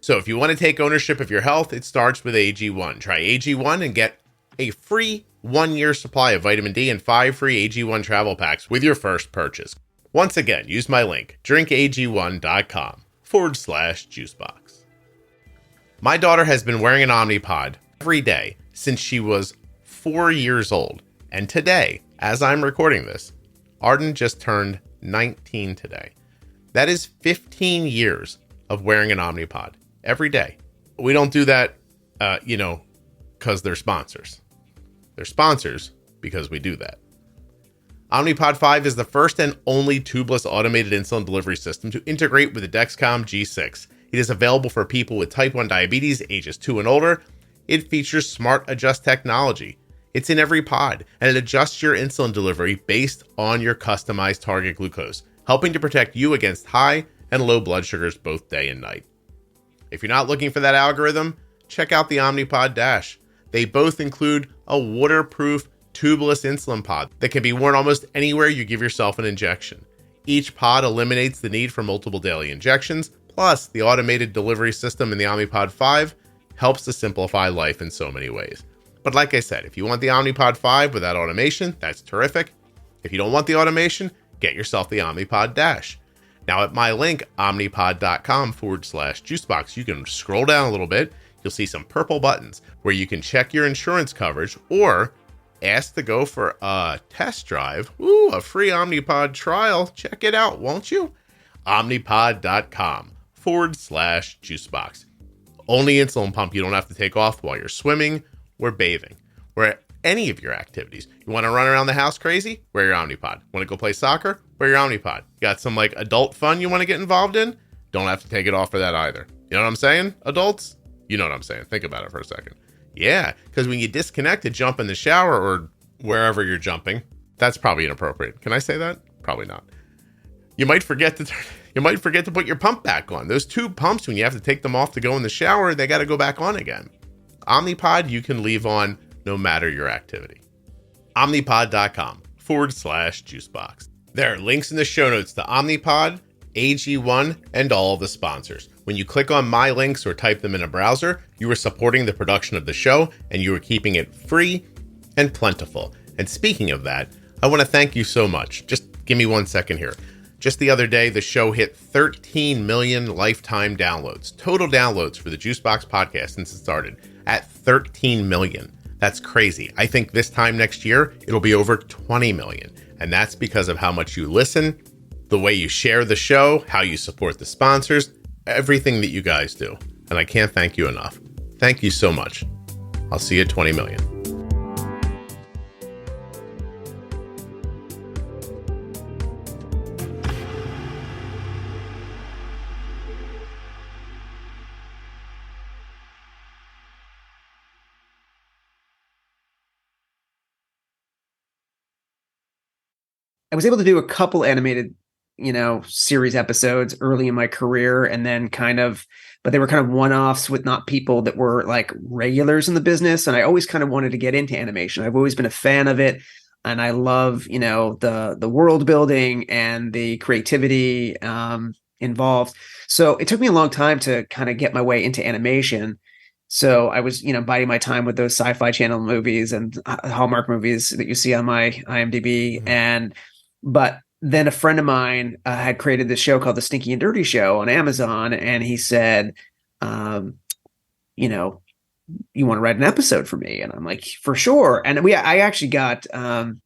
So if you want to take ownership of your health, it starts with AG1. Try AG1 and get a free 1-year supply of vitamin D and 5 free AG1 travel packs with your first purchase. Once again, use my link, drinkag1.com/juicebox. My daughter has been wearing an Omnipod every day since she was 4 years old. And today, as I'm recording this, Arden just turned 19 today. That is 15 years of wearing an Omnipod every day. We don't do that, because they're sponsors. They're sponsors because we do that. Omnipod 5 is the first and only tubeless automated insulin delivery system to integrate with the Dexcom G6. It is available for people with type 1 diabetes, ages 2 and older. It features Smart Adjust technology. It's in every pod, and it adjusts your insulin delivery based on your customized target glucose, helping to protect you against high and low blood sugars both day and night. If you're not looking for that algorithm, check out the Omnipod DASH. They both include a waterproof tubeless insulin pod that can be worn almost anywhere you give yourself an injection. Each pod eliminates the need for multiple daily injections, plus the automated delivery system in the Omnipod 5 helps to simplify life in so many ways. But like I said, if you want the Omnipod 5 without automation, that's terrific. If you don't want the automation, get yourself the Omnipod DASH. Now at my link, omnipod.com/juicebox, you can scroll down a little bit. You'll see some purple buttons where you can check your insurance coverage or ask to go for a test drive. Ooh, a free Omnipod trial. Check it out, won't you? omnipod.com/juicebox. Only insulin pump you don't have to take off while you're swimming or bathing or any of your activities. You want to run around the house crazy? Wear your Omnipod. Want to go play soccer? Wear your Omnipod. You got some adult fun you want to get involved in? Don't have to take it off for that either. You know what I'm saying, adults? You know what I'm saying. Think about it for a second. Yeah, because when you disconnect to jump in the shower or wherever you're jumping, that's probably inappropriate. Can I say that? Probably not. You might forget to put your pump back on. Those tube pumps, when you have to take them off to go in the shower, they got to go back on again. Omnipod you can leave on no matter your activity. Omnipod.com/juicebox. There are links in the show notes to Omnipod, AG1, and all of the sponsors. When you click on my links or type them in a browser, you are supporting the production of the show and you are keeping it free and plentiful. And speaking of that, I want to thank you so much. Just give me 1 second here. Just the other day, the show hit 13 million lifetime downloads, total downloads for the Juicebox Podcast since it started at 13 million. That's crazy. I think this time next year, it'll be over 20 million. And that's because of how much you listen, the way you share the show, how you support the sponsors, everything that you guys do. And I can't thank you enough. Thank you so much. I'll see you at 20 million. I was able to do a couple animated, series episodes early in my career, and then but they were kind of one-offs with not people that were like regulars in the business. And I always kind of wanted to get into animation. I've always been a fan of it. And I love, the world building and the creativity involved. So it took me a long time to kind of get my way into animation. So I was, biding my time with those Sci-Fi Channel movies and Hallmark movies that you see on my IMDb. But then a friend of mine had created this show called The Stinky and Dirty Show on Amazon. And he said, you want to write an episode for me? And I'm like, for sure. And I actually got kind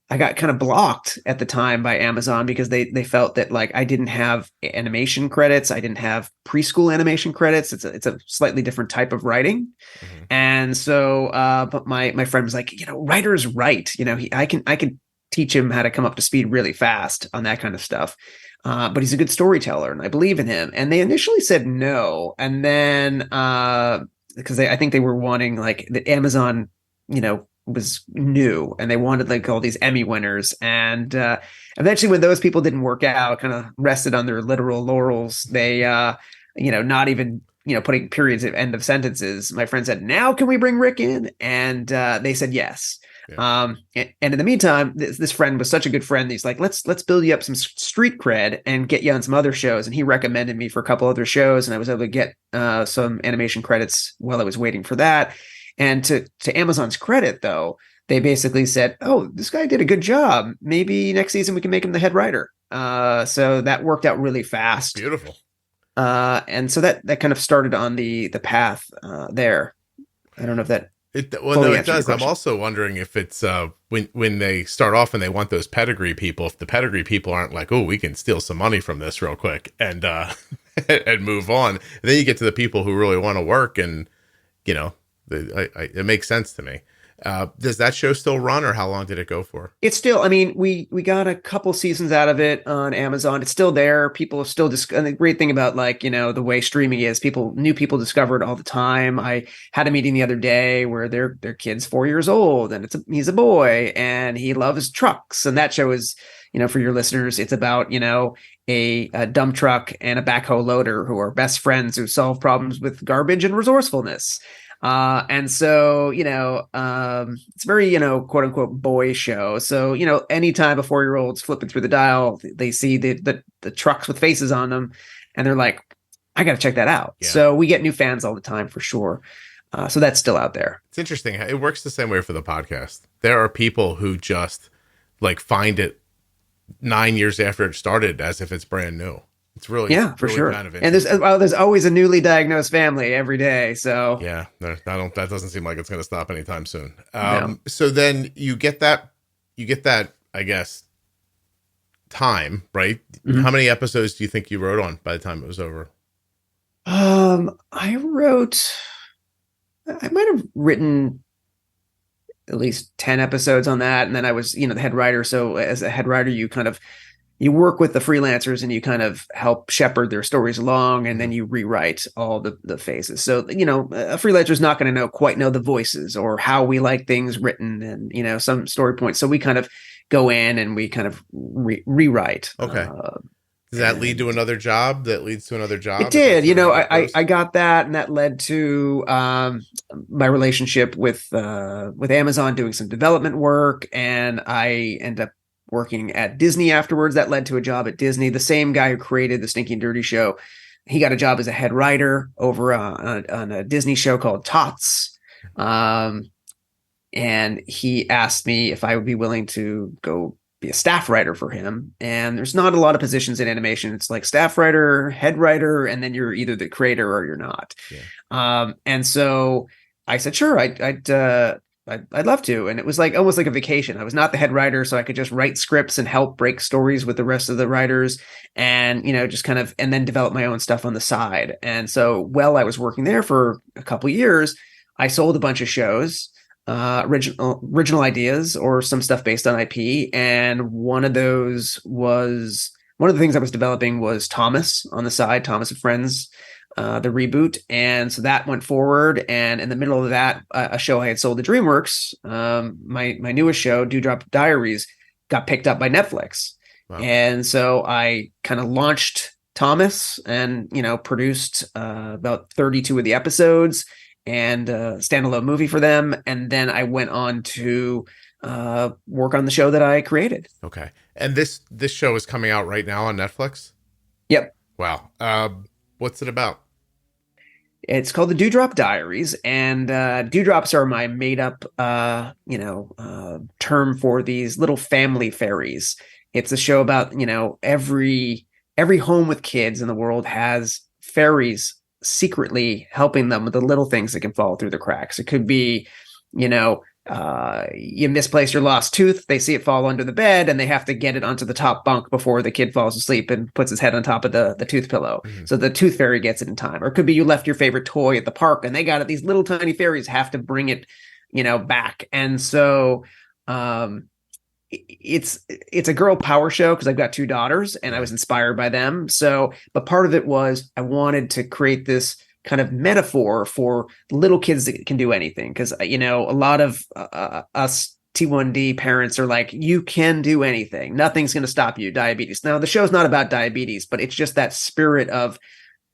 of blocked at the time by Amazon because they felt that I didn't have animation credits. I didn't have preschool animation credits. It's a slightly different type of writing. Mm-hmm. And so, but my friend was like, writers write, I can teach him how to come up to speed really fast on that kind of stuff. But he's a good storyteller and I believe in him. And they initially said no. And then, because I think they were wanting the Amazon, was new and they wanted all these Emmy winners. And eventually when those people didn't work out, kind of rested on their literal laurels, they, not even, putting periods at end of sentences. My friend said, now can we bring Rick in? And they said yes. Yeah. And in the meantime, this friend was such a good friend. He's like, let's build you up some street cred and get you on some other shows. And he recommended me for a couple other shows. And I was able to get some animation credits while I was waiting for that. And to Amazon's credit, though, they basically said, "Oh, this guy did a good job. Maybe next season we can make him the head writer." So that worked out really fast. Beautiful. And so that kind of started on the path there. I don't know if that. No, it does. I'm also wondering if it's when they start off and they want those pedigree people, if the pedigree people aren't like, oh, we can steal some money from this real quick and and move on. And then you get to the people who really want to work, and it makes sense to me. Does that show still run, or how long did it go for? It's still, I mean, we got a couple seasons out of it on Amazon. It's still there. People are still and the great thing about the way streaming is, new people discover it all the time. I had a meeting the other day where their kid's 4 years old, and he's a boy and he loves trucks. And that show is, for your listeners, it's about, a dump truck and a backhoe loader who are best friends who solve problems with garbage and resourcefulness. And so, it's very, quote unquote boy show. So, anytime a 4-year-old's flipping through the dial, they see the trucks with faces on them and they're like, I got to check that out. Yeah. So we get new fans all the time for sure. So that's still out there. It's interesting. It works the same way for the podcast. There are people who just find it 9 years after it started as if it's brand new. It's really, for really sure. Kind of and there's always a newly diagnosed family every day. So yeah, that doesn't seem like it's going to stop anytime soon. No. So then you get that, I guess, time, right? Mm-hmm. How many episodes do you think you wrote on by the time it was over? I might have written at least 10 episodes on that. And then I was, the head writer. So as a head writer, you work with the freelancers and you kind of help shepherd their stories along, and then you rewrite all the phases. So, a freelancer is not going to quite know the voices or how we like things written and, some story points. So we kind of go in and we kind of rewrite. Okay. Does that lead to another job that leads to another job? It did. I got that, and that led to my relationship with Amazon, doing some development work, and I end up working at Disney afterwards. That led to a job at Disney. The same guy who created the Stinky and Dirty Show, he got a job as a head writer over on a Disney show called Tots. And he asked me if I would be willing to go be a staff writer for him. And there's not a lot of positions in animation. It's like staff writer, head writer, and then you're either the creator or you're not. Yeah. And so I said, sure, I'd love to. And it was almost like a vacation. I was not the head writer, so I could just write scripts and help break stories with the rest of the writers and, just kind of, and then develop my own stuff on the side. And so while I was working there for a couple of years, I sold a bunch of shows, original ideas or some stuff based on IP. And one of the things I was developing was Thomas on the side, Thomas and Friends, the reboot. And so that went forward. And in the middle of that, a show I had sold to DreamWorks, my newest show, Drop Diaries, got picked up by Netflix. Wow. And so I kind of launched Thomas and, produced about 32 of the episodes and a standalone movie for them. And then I went on to work on the show that I created. Okay. And this show is coming out right now on Netflix? Yep. Wow. What's it about? It's called the Drop Diaries, and dewdrops are my made up, term for these little family fairies. It's a show about, every home with kids in the world has fairies secretly helping them with the little things that can fall through the cracks. It could be, you misplace your lost tooth, they see it fall under the bed and they have to get it onto the top bunk before the kid falls asleep and puts his head on top of the tooth pillow. Mm-hmm. So the tooth fairy gets it in time. Or it could be you left your favorite toy at the park and they got it. These little tiny fairies have to bring it, back. And so it's a girl power show because I've got 2 daughters and I was inspired by them. So, but part of it was I wanted to create this kind of metaphor for little kids that can do anything. Because, a lot of us T1D parents are like, you can do anything. Nothing's going to stop you. Diabetes. Now, the show's not about diabetes, but it's just that spirit of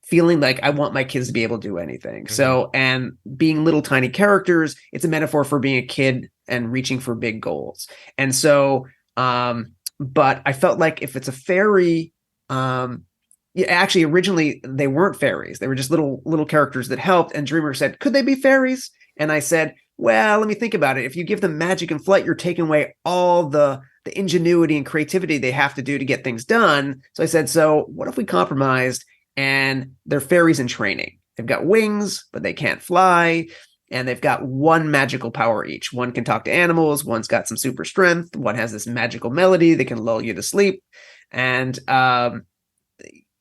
feeling like I want my kids to be able to do anything. Mm-hmm. So, and being little tiny characters, it's a metaphor for being a kid and reaching for big goals. And so, but I felt like if it's a fairy, actually, originally they weren't fairies. They were just little characters that helped. And Dreamer said, could they be fairies? And I said, well, let me think about it. If you give them magic and flight, you're taking away all the ingenuity and creativity they have to do to get things done. So I said, so what if we compromised and they're fairies in training? They've got wings, but they can't fly. And they've got one magical power each. One can talk to animals. One's got some super strength. One has this magical melody that can lull you to sleep. And,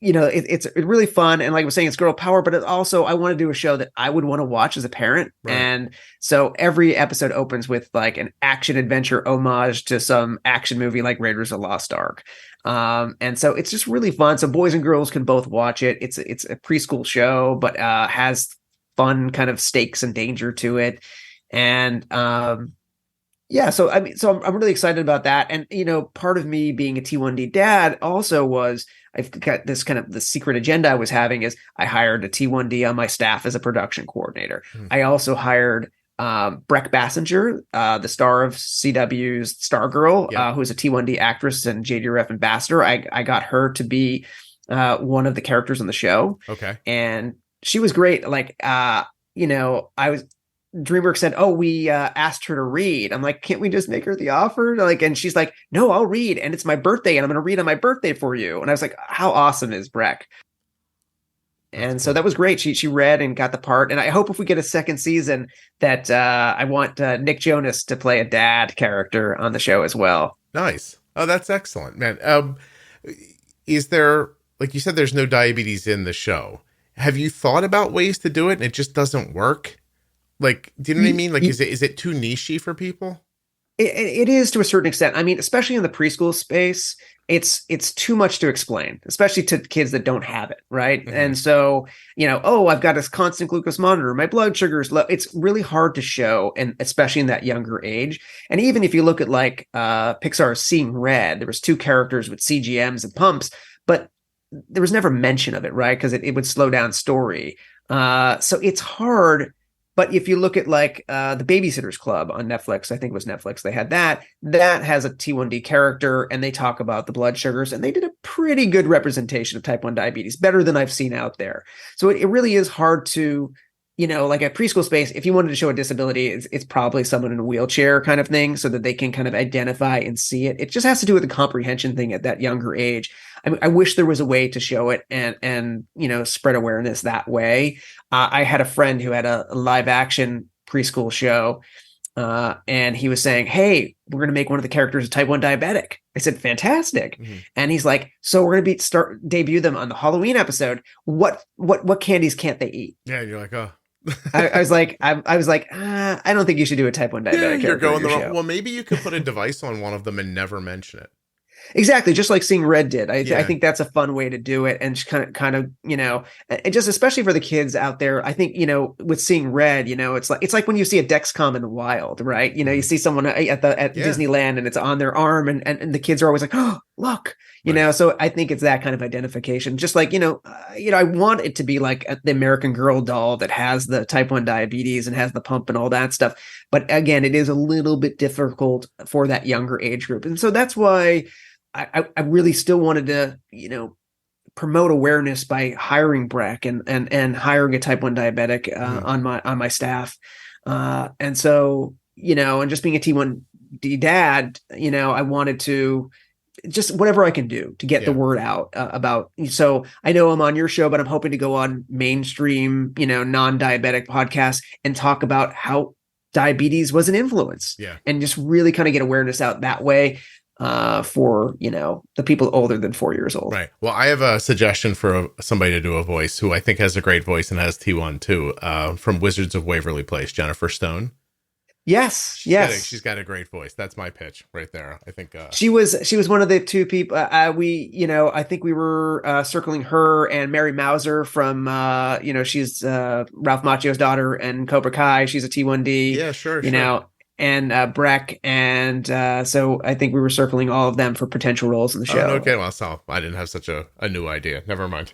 it's really fun. And like I was saying, it's girl power, but it also, I want to do a show that I would want to watch as a parent. Right. And so every episode opens with like an action adventure homage to some action movie like Raiders of the Lost Ark. And so it's just really fun. So boys and girls can both watch it. It's a preschool show, but has fun kind of stakes and danger to it. And so I'm really excited about that. And, part of me being a T1D dad also was, I've got this kind of the secret agenda I was having is I hired a T1D on my staff as a production coordinator. I also hired Breck Bassinger, the star of CW's Stargirl, who is a T1D actress and JDRF ambassador. I got her to be one of the characters on the show. Okay. And she was great. Like, DreamWorks said, "Oh, we asked her to read." I'm like, "Can't we just make her the offer?" Like, and she's like, "No, I'll read, and it's my birthday, and I'm going to read on my birthday for you." And I was like, "How awesome is Breck?" And so that was great. She read and got the part. And I hope if we get a second season that I want Nick Jonas to play a dad character on the show as well. Nice. Oh, that's excellent, man. Is there, like you said, there's no diabetes in the show. Have you thought about ways to do it and it just doesn't work? Like, do you know what I mean? Like, is it too niche-y for people? It is to a certain extent. I mean, especially in the preschool space, it's too much to explain, especially to kids that don't have it, right? Mm-hmm. And so, I've got this constant glucose monitor, my blood sugar is low. It's really hard to show, and especially in that younger age. And even if you look at like Pixar's Seeing Red, there was 2 characters with CGMs and pumps, but there was never mention of it, right? Because it would slow down story. So it's hard. But if you look at like the Babysitter's Club on Netflix, I think it was Netflix, they had that has a T1D character and they talk about the blood sugars and they did a pretty good representation of type 1 diabetes, better than I've seen out there. So it really is hard to, like at preschool space, if you wanted to show a disability, it's probably someone in a wheelchair kind of thing so that they can kind of identify and see it. It just has to do with the comprehension thing at that younger age. I mean, I wish there was a way to show it and spread awareness that way. I had a friend who had a live action preschool show and he was saying, "Hey, we're going to make one of the characters a type 1 diabetic." I said, "Fantastic." Mm-hmm. And he's like, "So we're going to debut them on the Halloween episode. What candies can't they eat?" Yeah. You're like, oh. I was like, I don't think you should do a type 1 diabetic. You're going the wrong. Well, maybe you could put a device on one of them and never mention it. Exactly, just like Seeing Red did. I think that's a fun way to do it, and just kind of, and just especially for the kids out there. I think with Seeing Red, it's like when you see a Dexcom in the wild, right? You see someone at Disneyland and it's on their arm, and the kids are always like, "Oh, look," right. So I think it's that kind of identification. Just like I want it to be like the American Girl doll that has the type 1 diabetes and has the pump and all that stuff. But again, it is a little bit difficult for that younger age group, and so that's why I really still wanted to, promote awareness by hiring Breck and hiring a type 1 diabetic on my staff. And so, and just being a T1D dad, I wanted to just whatever I can do to get the word out about. So I know I'm on your show, but I'm hoping to go on mainstream, non-diabetic podcasts and talk about how diabetes was an influence and just really kind of get awareness out that way. For the people older than 4 years old. Right. Well, I have a suggestion for somebody to do a voice who I think has a great voice and has T1 too. From Wizards of Waverly Place, Jennifer Stone. Yes. She's got a great voice. That's my pitch right there. I think she was one of the 2 people. I think we were circling her and Mary Mauser from she's Ralph Macchio's daughter and Cobra Kai. She's a T1D. Yeah, sure. And Breck, and so I think we were circling all of them for potential roles in the show. Okay, well, so I didn't have such a new idea. Never mind.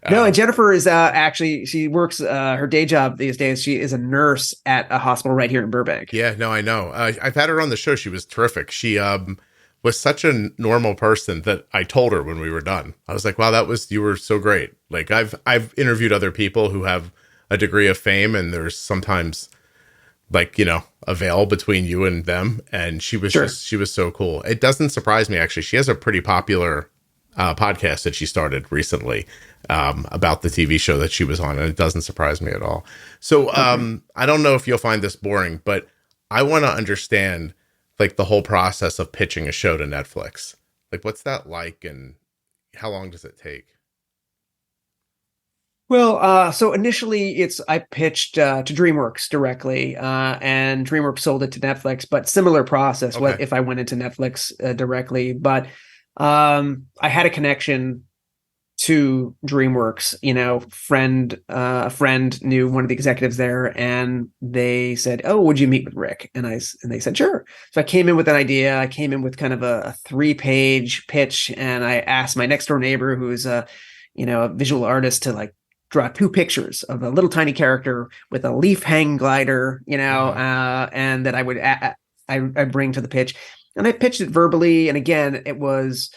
No, and Jennifer is actually, she works her day job these days. She is a nurse at a hospital right here in Burbank. Yeah, no, I know. I've had her on the show. She was terrific. She was such a normal person that I told her when we were done. I was like, wow, you were so great. Like I've interviewed other people who have a degree of fame, and there's sometimes like, a veil between you and them. And she was she was so cool. It doesn't surprise me, actually. She has a pretty popular podcast that she started recently about the TV show that she was on, and it doesn't surprise me at all. So I don't know if you'll find this boring, but I want to understand like the whole process of pitching a show to Netflix. Like, what's that like, and how long does it take? Well, so initially I pitched to DreamWorks directly, and DreamWorks sold it to Netflix, but similar process. Okay. What if I went into Netflix directly? But I had a connection to DreamWorks, a friend knew one of the executives there, and they said, "Oh, would you meet with Rick?" And they said, "Sure." So I came in with an idea. I came in with kind of a 3-page pitch, and I asked my next door neighbor, who's a visual artist, to like draw 2 pictures of a little tiny character with a leaf hang glider, and that I would I bring to the pitch, and I pitched it verbally. And again, it was.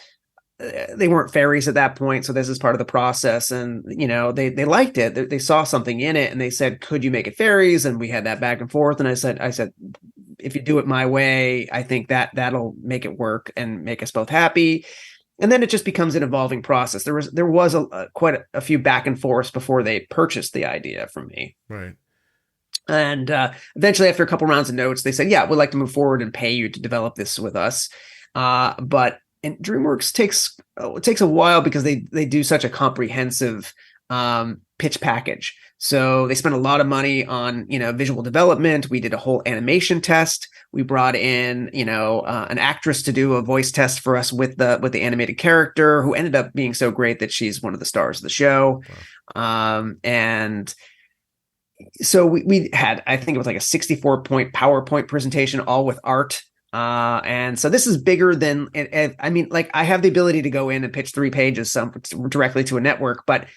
They weren't fairies at that point, so this is part of the process. And they liked it. They saw something in it, and they said, "Could you make it fairies?" And we had that back and forth. And I said, "If you do it my way, I think that'll make it work and make us both happy." And then it just becomes an evolving process. There was quite a few back and forths before they purchased the idea from me. Right. And eventually, after a couple rounds of notes, they said, "Yeah, we'd like to move forward and pay you to develop this with us." And DreamWorks takes a while because they do such a comprehensive pitch package. So they spent a lot of money on visual development. We did a whole animation test. We brought in an actress to do a voice test for us with the animated character, who ended up being so great that she's one of the stars of the show. Wow. And so we had, I think it was like a 64-point PowerPoint presentation, all with art. And so this is bigger than, I mean, like I have the ability to go in and pitch 3 pages directly to a network, but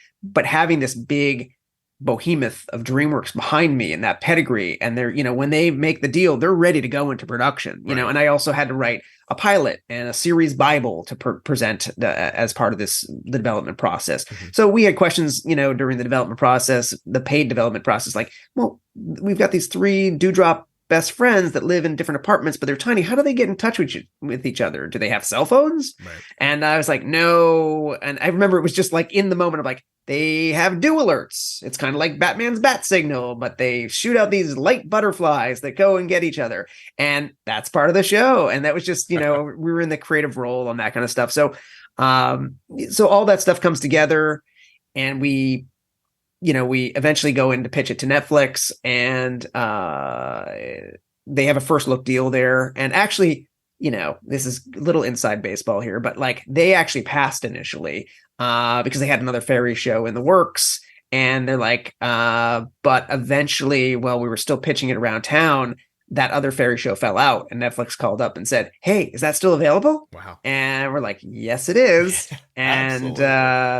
having this big behemoth of DreamWorks behind me and that pedigree, and they're, when they make the deal, they're ready to go into production, right. And I also had to write a pilot and a series Bible to present as part of the development process. Mm-hmm. So we had questions, during the development process, the paid development process, like, well, we've got these 3 Dewdrop best friends that live in different apartments, but they're tiny. How do they get in touch with each other? Do they have cell phones? Right. And I was like, no. And I remember it was just like in the moment of like, they have do alerts. It's kind of like Batman's bat signal, but they shoot out these light butterflies that go and get each other. And that's part of the show. And that was just, we were in the creative role on that kind of stuff. So, so all that stuff comes together, and we eventually go in to pitch it to Netflix, and they have a first look deal there. And actually, this is a little inside baseball here, but like they actually passed initially because they had another fairy show in the works. And they're like, but eventually, while we were still pitching it around town, that other fairy show fell out, and Netflix called up and said, "Hey, is that still available?" Wow. And we're like, "Yes, it is." And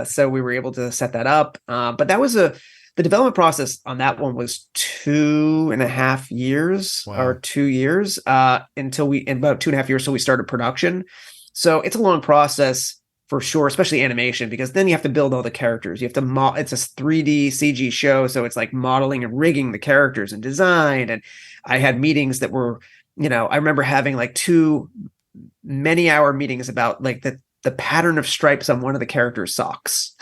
so we were able to set that up. But that was the development process on that one was 2.5 years. Wow. Or 2 years until in about 2.5 years. So we started production. So it's a long process for sure, especially animation, because then you have to build all the characters. You have to it's a 3D CG show. So it's like modeling and rigging the characters and design. And I had meetings that were, I remember having like 2 many-hour meetings about like the pattern of stripes on one of the characters' socks.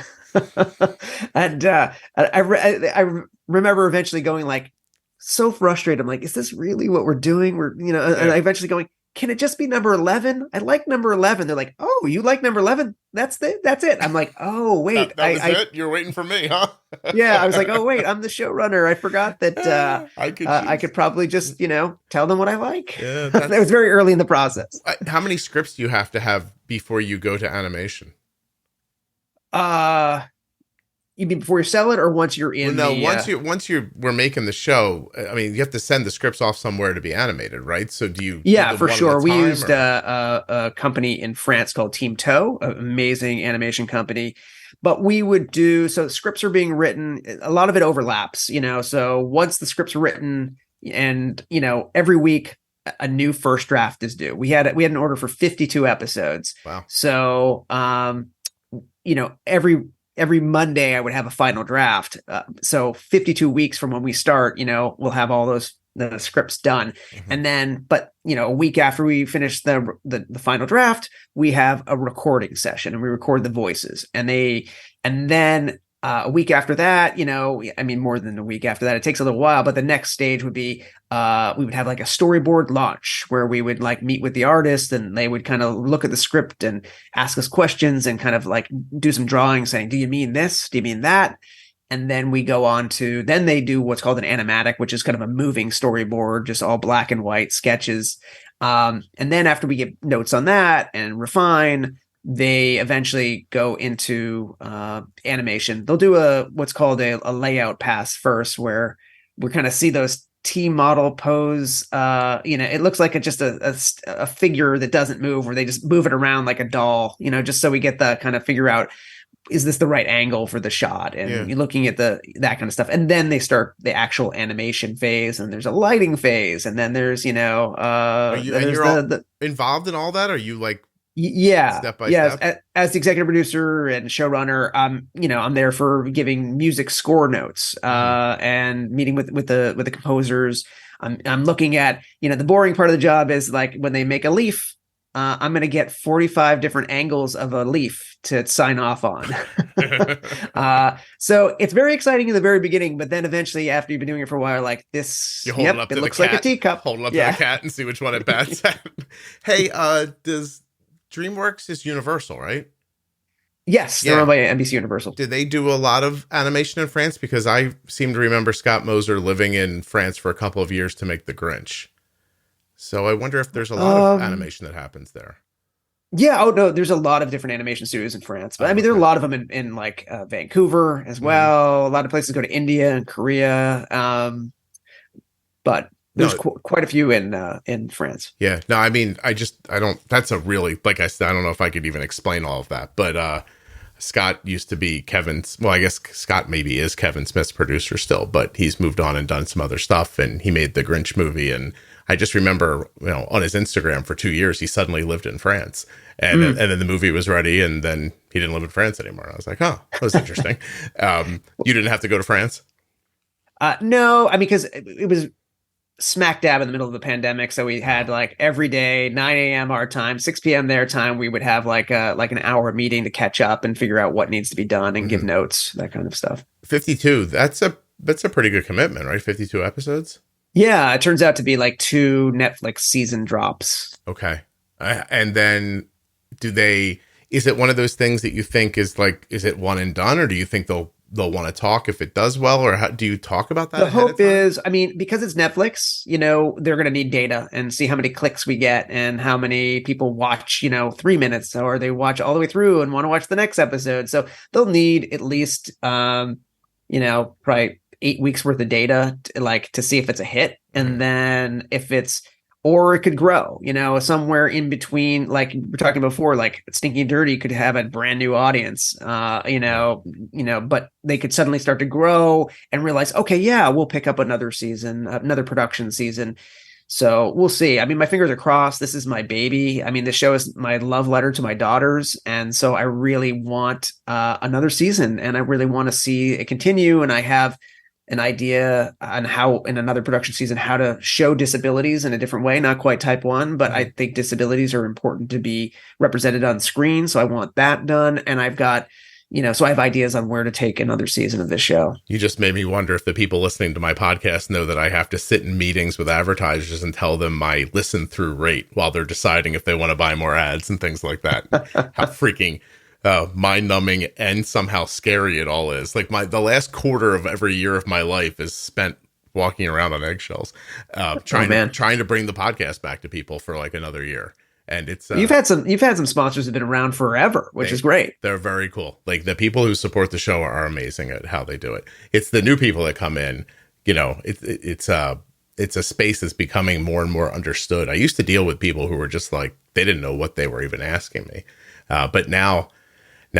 And I remember eventually going like so frustrated. I'm like, is this really what we're doing? And I eventually going, can it just be number 11? I like number 11. They're like, oh, you like number 11? That's it. I'm like, oh, wait. that was it? You're waiting for me, huh? Yeah. I was like, oh, wait, I'm the showrunner. I forgot that I could probably just, tell them what I like. Yeah, that was very early in the process. How many scripts do you have to have before you go to animation? You mean before you sell it, or once you're in? Well, no, once we're making the show. I mean, you have to send the scripts off somewhere to be animated, right? So do you? Yeah, for sure. We used a company in France called Team Toe, an amazing animation company. But we would do, so scripts are being written. A lot of it overlaps, So once the script's written, and every week a new first draft is due. We had an order for 52 episodes. Wow. So every Monday I would have a final draft. So 52 weeks from when we start, we'll have all those the script's done. Mm-hmm. And then, but a week after we finish the final draft, we have a recording session and we record the voices, and then a week after that, more than a week after that, it takes a little while, but the next stage would be, we would have like a storyboard launch where we would like meet with the artist and they would kind of look at the script and ask us questions and kind of like do some drawing saying, do you mean this? Do you mean that? And then we go on to, then they do what's called an animatic, which is kind of a moving storyboard, just all black and white sketches. And then after we get notes on that and refine, they eventually go into animation. They'll do what's called a layout pass first, where we kind of see those T model pose. It looks like just a figure that doesn't move, where they just move it around like a doll, just so we get the kind of figure out, is this the right angle for the shot? And you're looking at that kind of stuff. And then they start the actual animation phase, and there's a lighting phase. And then there's, Are you involved in all that? Are you like, step by step? As the executive producer and showrunner, I'm there for giving music score notes, and meeting with the composers. I'm looking at, the boring part of the job is like when they make a leaf, I'm going to get 45 different angles of a leaf to sign off on. So it's very exciting in the very beginning, but then eventually after you've been doing it for a while, like this, you hold it up to looks the cat, like a teacup. Hold it up to the cat and see which one it bats at. Hey, does DreamWorks is Universal, right? Yes, they're owned by NBC Universal. Did they do a lot of animation in France? Because I seem to remember Scott Moser living in France for a couple of years to make The Grinch. So I wonder if there's a lot of animation that happens there. Yeah. Oh no, there's a lot of different animation studios in France, but there are a lot of them in like Vancouver as well. Mm-hmm. A lot of places go to India and Korea, but there's quite a few in France. Yeah. No, I mean, I don't. That's a really, like I said, I don't know if I could even explain all of that, but Scott used to be Kevin's. Well, I guess Scott maybe is Kevin Smith's producer still, but he's moved on and done some other stuff, and he made the Grinch movie. And I just remember, on his Instagram for 2 years, he suddenly lived in France, and then the movie was ready, and then he didn't live in France anymore. I was like, oh, that was interesting. You didn't have to go to France? No, because it was smack dab in the middle of the pandemic. So we had like every day, 9 a.m. our time, 6 p.m. their time, we would have like an hour meeting to catch up and figure out what needs to be done and give notes, that kind of stuff. 52. That's a pretty good commitment, right? 52 episodes. Yeah. It turns out to be like 2 Netflix season drops. Okay. And then is it one of those things that you think is it one and done, or do you think they'll want to talk if it does well, or how do you talk about that? The hope is, because it's Netflix, they're going to need data and see how many clicks we get and how many people watch, 3 minutes, or they watch all the way through and want to watch the next episode. So they'll need at least, probably 8 weeks worth of data to see if it's a hit. And then if or it could grow, somewhere in between, like we're talking before, like Stinky and Dirty could have a brand new audience, but they could suddenly start to grow and realize, okay, yeah, we'll pick up another season, another production season. So we'll see. My fingers are crossed. This is my baby. The show is my love letter to my daughters. And so I really want another season, and I really want to see it continue. And I have an idea on how in another production season, how to show disabilities in a different way, not quite type 1, but I think disabilities are important to be represented on screen. So I want that done. And I've got, so I have ideas on where to take another season of this show. You just made me wonder if the people listening to my podcast know that I have to sit in meetings with advertisers and tell them my listen through rate while they're deciding if they want to buy more ads and things like that. How freaking mind-numbing and somehow scary it all is. Like the last quarter of every year of my life is spent walking around on eggshells, trying to bring the podcast back to people for like another year. And it's you've had some sponsors that have been around forever, which is great. They're very cool. Like the people who support the show are amazing at how they do it. It's the new people that come in. It's a space that's becoming more and more understood. I used to deal with people who were just like, they didn't know what they were even asking me, but now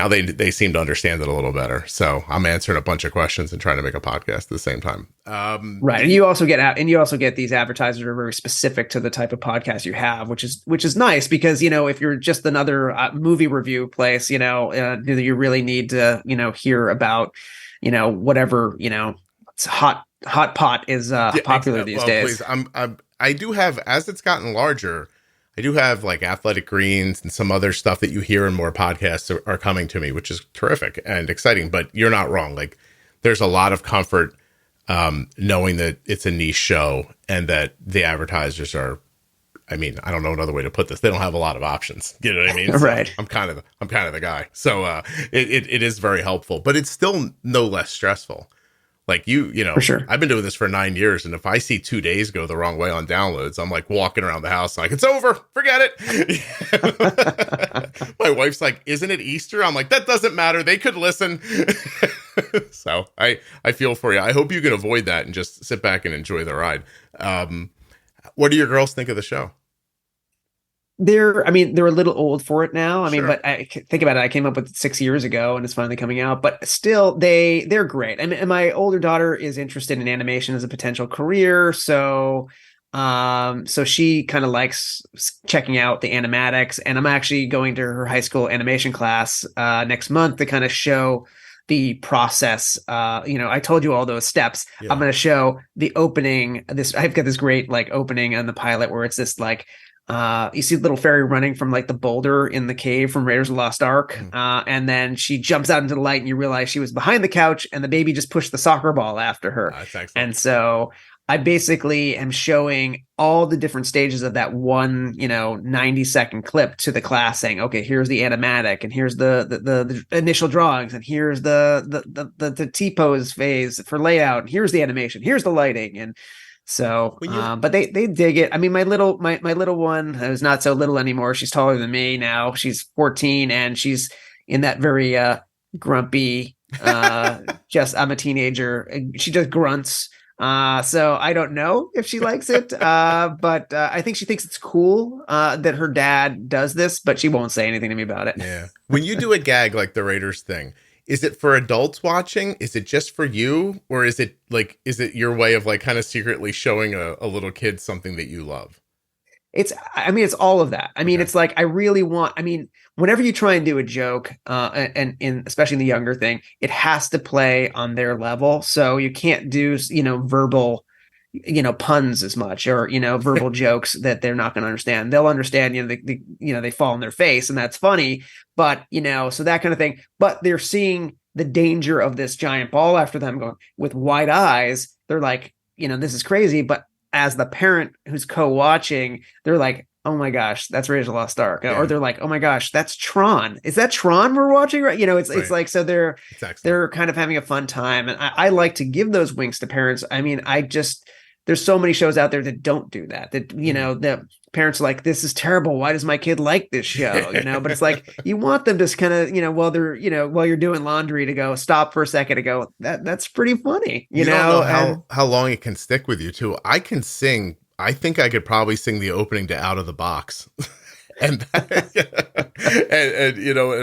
they seem to understand it a little better. So I'm answering a bunch of questions and trying to make a podcast at the same time. Right. And you also get these advertisers who are very specific to the type of podcast you have, which is nice because, if you're just another movie review place, you really need to, hear about, whatever, it's hot hot pot is popular these days. Please, I do have, as it's gotten larger, I do have like athletic greens and some other stuff that you hear in more podcasts are coming to me, which is terrific and exciting. But you're not wrong. Like, there's a lot of comfort knowing that it's a niche show and that the advertisers are, I mean, I don't know another way to put this. They don't have a lot of options. You know what I mean? Right. So I'm kind of the guy. So it is very helpful, but it's still no less stressful. Like you know, for sure. I've been doing this for 9 years, and if I see 2 days go the wrong way on downloads, I'm like walking around the house like, it's over, forget it. My wife's like, isn't it Easter? I'm like, that doesn't matter. They could listen. So I feel for you. I hope you can avoid that and just sit back and enjoy the ride. What do your girls think of the show? They're a little old for it now. I mean, Sure. but I think about it. I came up with it 6 years ago and it's finally coming out, but still they're great. And my older daughter is interested in animation as a potential career. So she kind of likes checking out the animatics, and I'm actually going to her high school animation class next month to kind of show the process. I told you all those steps. Yeah. I'm going to show the opening. I've got this great like opening on the pilot where it's this like, you see the little fairy running from like the boulder in the cave from Raiders of the Lost Ark. And then she jumps out into the light and you realize she was behind the couch and the baby just pushed the soccer ball after her. That's excellent. And so I basically am showing all the different stages of that one, 90-second clip to the class saying, okay, here's the animatic and here's the initial drawings and here's the T-pose phase for layout. And here's the animation. Here's the lighting. And so, but they dig it. I mean, my little one who's not so little anymore. She's taller than me now. She's 14 and she's in that very grumpy, I'm a teenager. She just grunts. So I don't know if she likes it, but I think she thinks it's cool that her dad does this, but she won't say anything to me about it. Yeah. When you do a gag like the Raiders thing, is it for adults watching? Is it just for you? Or is it your way of like kind of secretly showing a little kid something that you love? It's all of that. I mean, It's like, whenever you try and do a joke, and especially in the younger thing, it has to play on their level. So you can't do, verbal, puns as much or, verbal jokes that they're not going to understand. They'll understand, they fall on their face and that's funny, but, so that kind of thing. But they're seeing the danger of this giant ball after them going with wide eyes. They're like, this is crazy. But as the parent who's co-watching, they're like, oh my gosh, that's Raiders of the Lost Ark. Yeah. Or they're like, oh my gosh, that's Tron. Is that Tron we're watching? Right. It's like, so they're kind of having a fun time. And I like to give those winks to parents. I mean, there's so many shows out there that don't do that, the parents are like, this is terrible. Why does my kid like this show? But it's like, you want them to kind of, while you're doing laundry to go stop for a second to go, that's pretty funny, you know how long it can stick with you too. I can sing. I think I could probably sing the opening to Out of the Box. And and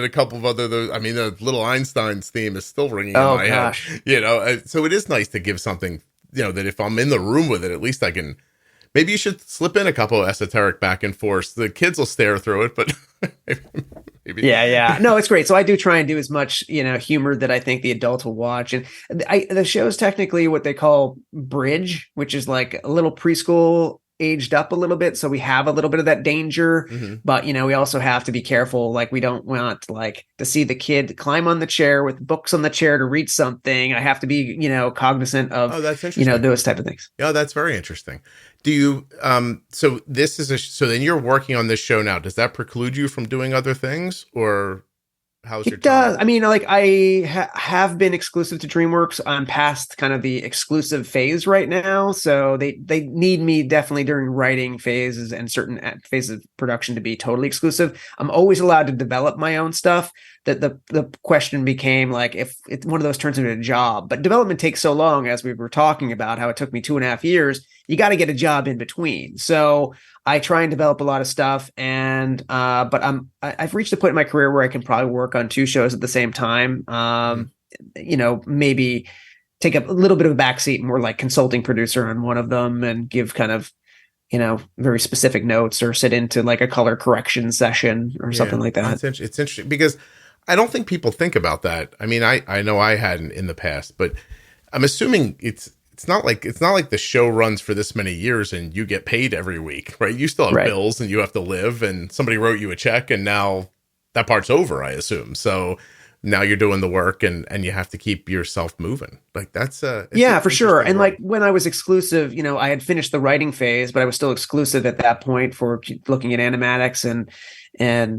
a couple of other those. I mean, the Little Einstein's theme is still ringing in my head. So it is nice to give something, that if I'm in the room with it, at least I can. Maybe you should slip in a couple of esoteric back and forth. The kids will stare through it, but maybe. Yeah. No, it's great. So I do try and do as much, humor that I think the adults will watch. And the show is technically what they call bridge, which is like a little preschool aged up a little bit. So we have a little bit of that danger, but we also have to be careful. Like we don't want like to see the kid climb on the chair with books on the chair to read something. I have to be, cognizant of, that's interesting. Those type of things. Yeah, that's very interesting. Do you, so then you're working on this show now. Does that preclude you from doing other things, or how's your time? It does. I mean, like I have been exclusive to DreamWorks. I'm past kind of the exclusive phase right now. So they need me definitely during writing phases and certain phases of production to be totally exclusive. I'm always allowed to develop my own stuff. That the question became like, if one of those turns into a job, but development takes so long, as we were talking about how it took me 2.5 years, you got to get a job in between. So I try and develop a lot of stuff, and but I've reached a point in my career where I can probably work on 2 shows at the same time. Maybe take a little bit of a backseat, more like consulting producer on one of them, and give kind of very specific notes, or sit into like a color correction session or something like that. It's interesting because I don't think people think about that. I mean, I know I hadn't in the past, but I'm assuming it's it's not like the show runs for this many years and you get paid every week, right? You still have Right. bills and you have to live, and somebody wrote you a check, and now that part's over, I assume. So now you're doing the work, and you have to keep yourself moving. Like that's Yeah, for sure. interesting And work. like when I was exclusive, I had finished the writing phase, but I was still exclusive at that point for looking at animatics and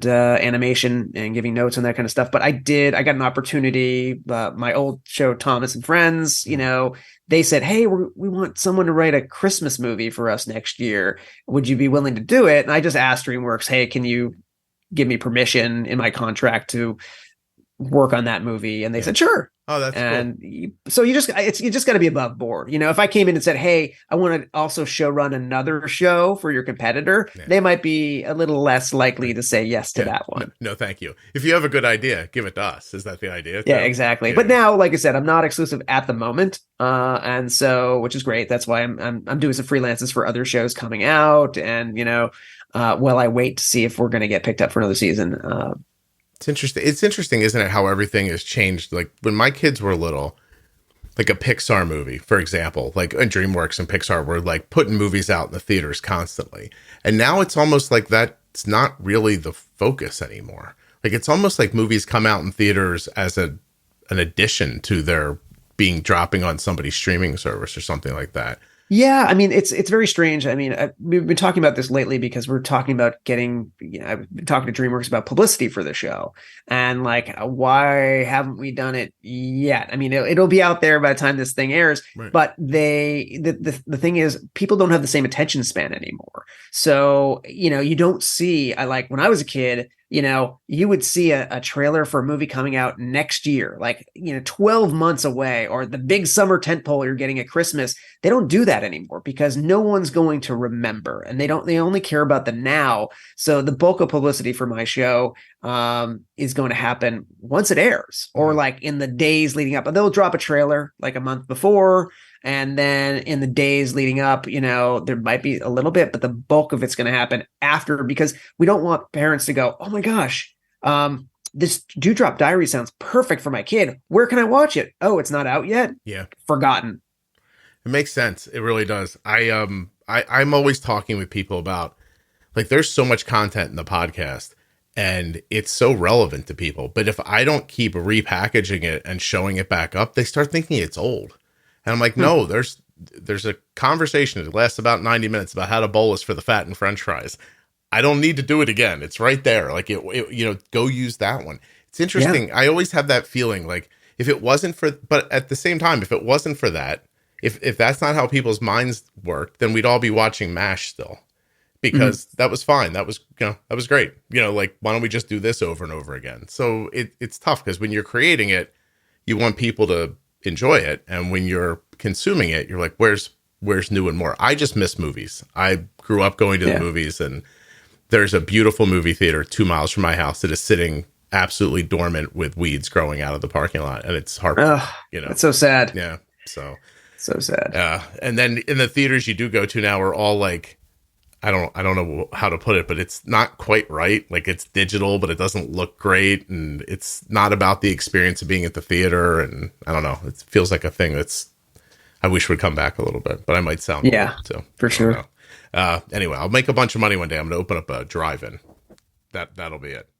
animation and giving notes and that kind of stuff. But I got an opportunity. My old show, Thomas and Friends, they said, "Hey, we want someone to write a Christmas movie for us next year. Would you be willing to do it?" And I just asked DreamWorks, "Hey, can you give me permission in my contract to work on that movie?" And they said, "Sure." Oh, that's And cool. so you just got to be above board. If I came in and said, "Hey, I want to also show run another show for your competitor," Yeah. they might be a little less likely to say yes to that one. No, thank you. If you have a good idea, give it to us. Is that the idea? Yeah, too? exactly. Yeah. But now, like I said, I'm not exclusive at the moment, and so which is great. That's why I'm doing some freelances for other shows coming out, and while I wait to see if we're going to get picked up for another season. It's interesting. It's interesting, isn't it, how everything has changed? Like when my kids were little, like a Pixar movie, for example, like and DreamWorks and Pixar were like putting movies out in the theaters constantly. And now it's almost like that's not really the focus anymore. Like it's almost like movies come out in theaters as an addition to their being dropping on somebody's streaming service or something like that. Yeah, I mean it's very strange. I mean, we've been talking about this lately because we're talking about getting. I've been talking to DreamWorks about publicity for the show, and like, why haven't we done it yet? I mean, it'll be out there by the time this thing airs. Right. But the thing is, people don't have the same attention span anymore. So you don't see. I like when I was a kid. You would see a trailer for a movie coming out next year, like 12 months away, or the big summer tentpole you're getting at Christmas. They don't do that anymore because no one's going to remember, and they only care about the now. So the bulk of publicity for my show is going to happen once it airs, or like in the days leading up. They'll drop a trailer like a month before, and then in the days leading up, there might be a little bit, but the bulk of it's going to happen after, because we don't want parents to go, "Oh my gosh, this Drop Diary sounds perfect for my kid. Where can I watch it? Oh, it's not out yet." Yeah. Forgotten. It makes sense. It really does. I'm always talking with people about, like, there's so much content in the podcast and it's so relevant to people. But if I don't keep repackaging it and showing it back up, they start thinking it's old. And I'm like, no, there's a conversation that lasts about 90 minutes about how to bolus for the fat and French fries. I don't need to do it again. It's right there. Like go use that one. It's interesting. Yeah. I always have that feeling like if it wasn't for, but at the same time, if it wasn't for that, if that's not how people's minds work, then we'd all be watching MASH still, because that was fine. That was, that was great. Like, why don't we just do this over and over again? So it's tough because when you're creating it, you want people to enjoy it. And when you're consuming it, you're like, where's new and more? I just miss movies. I grew up going to the movies, and there's a beautiful movie theater 2 miles from my house that is sitting absolutely dormant with weeds growing out of the parking lot. And it's heartbreaking. It's so sad. Yeah. So sad. And then in the theaters you do go to now, we're all like, I don't know how to put it, but it's not quite right. Like, it's digital, but it doesn't look great. And it's not about the experience of being at the theater. And I don't know. It feels like a thing I wish would come back a little bit, but I might sound old, so for sure. Anyway, I'll make a bunch of money one day. I'm going to open up a drive-in. That'll be it.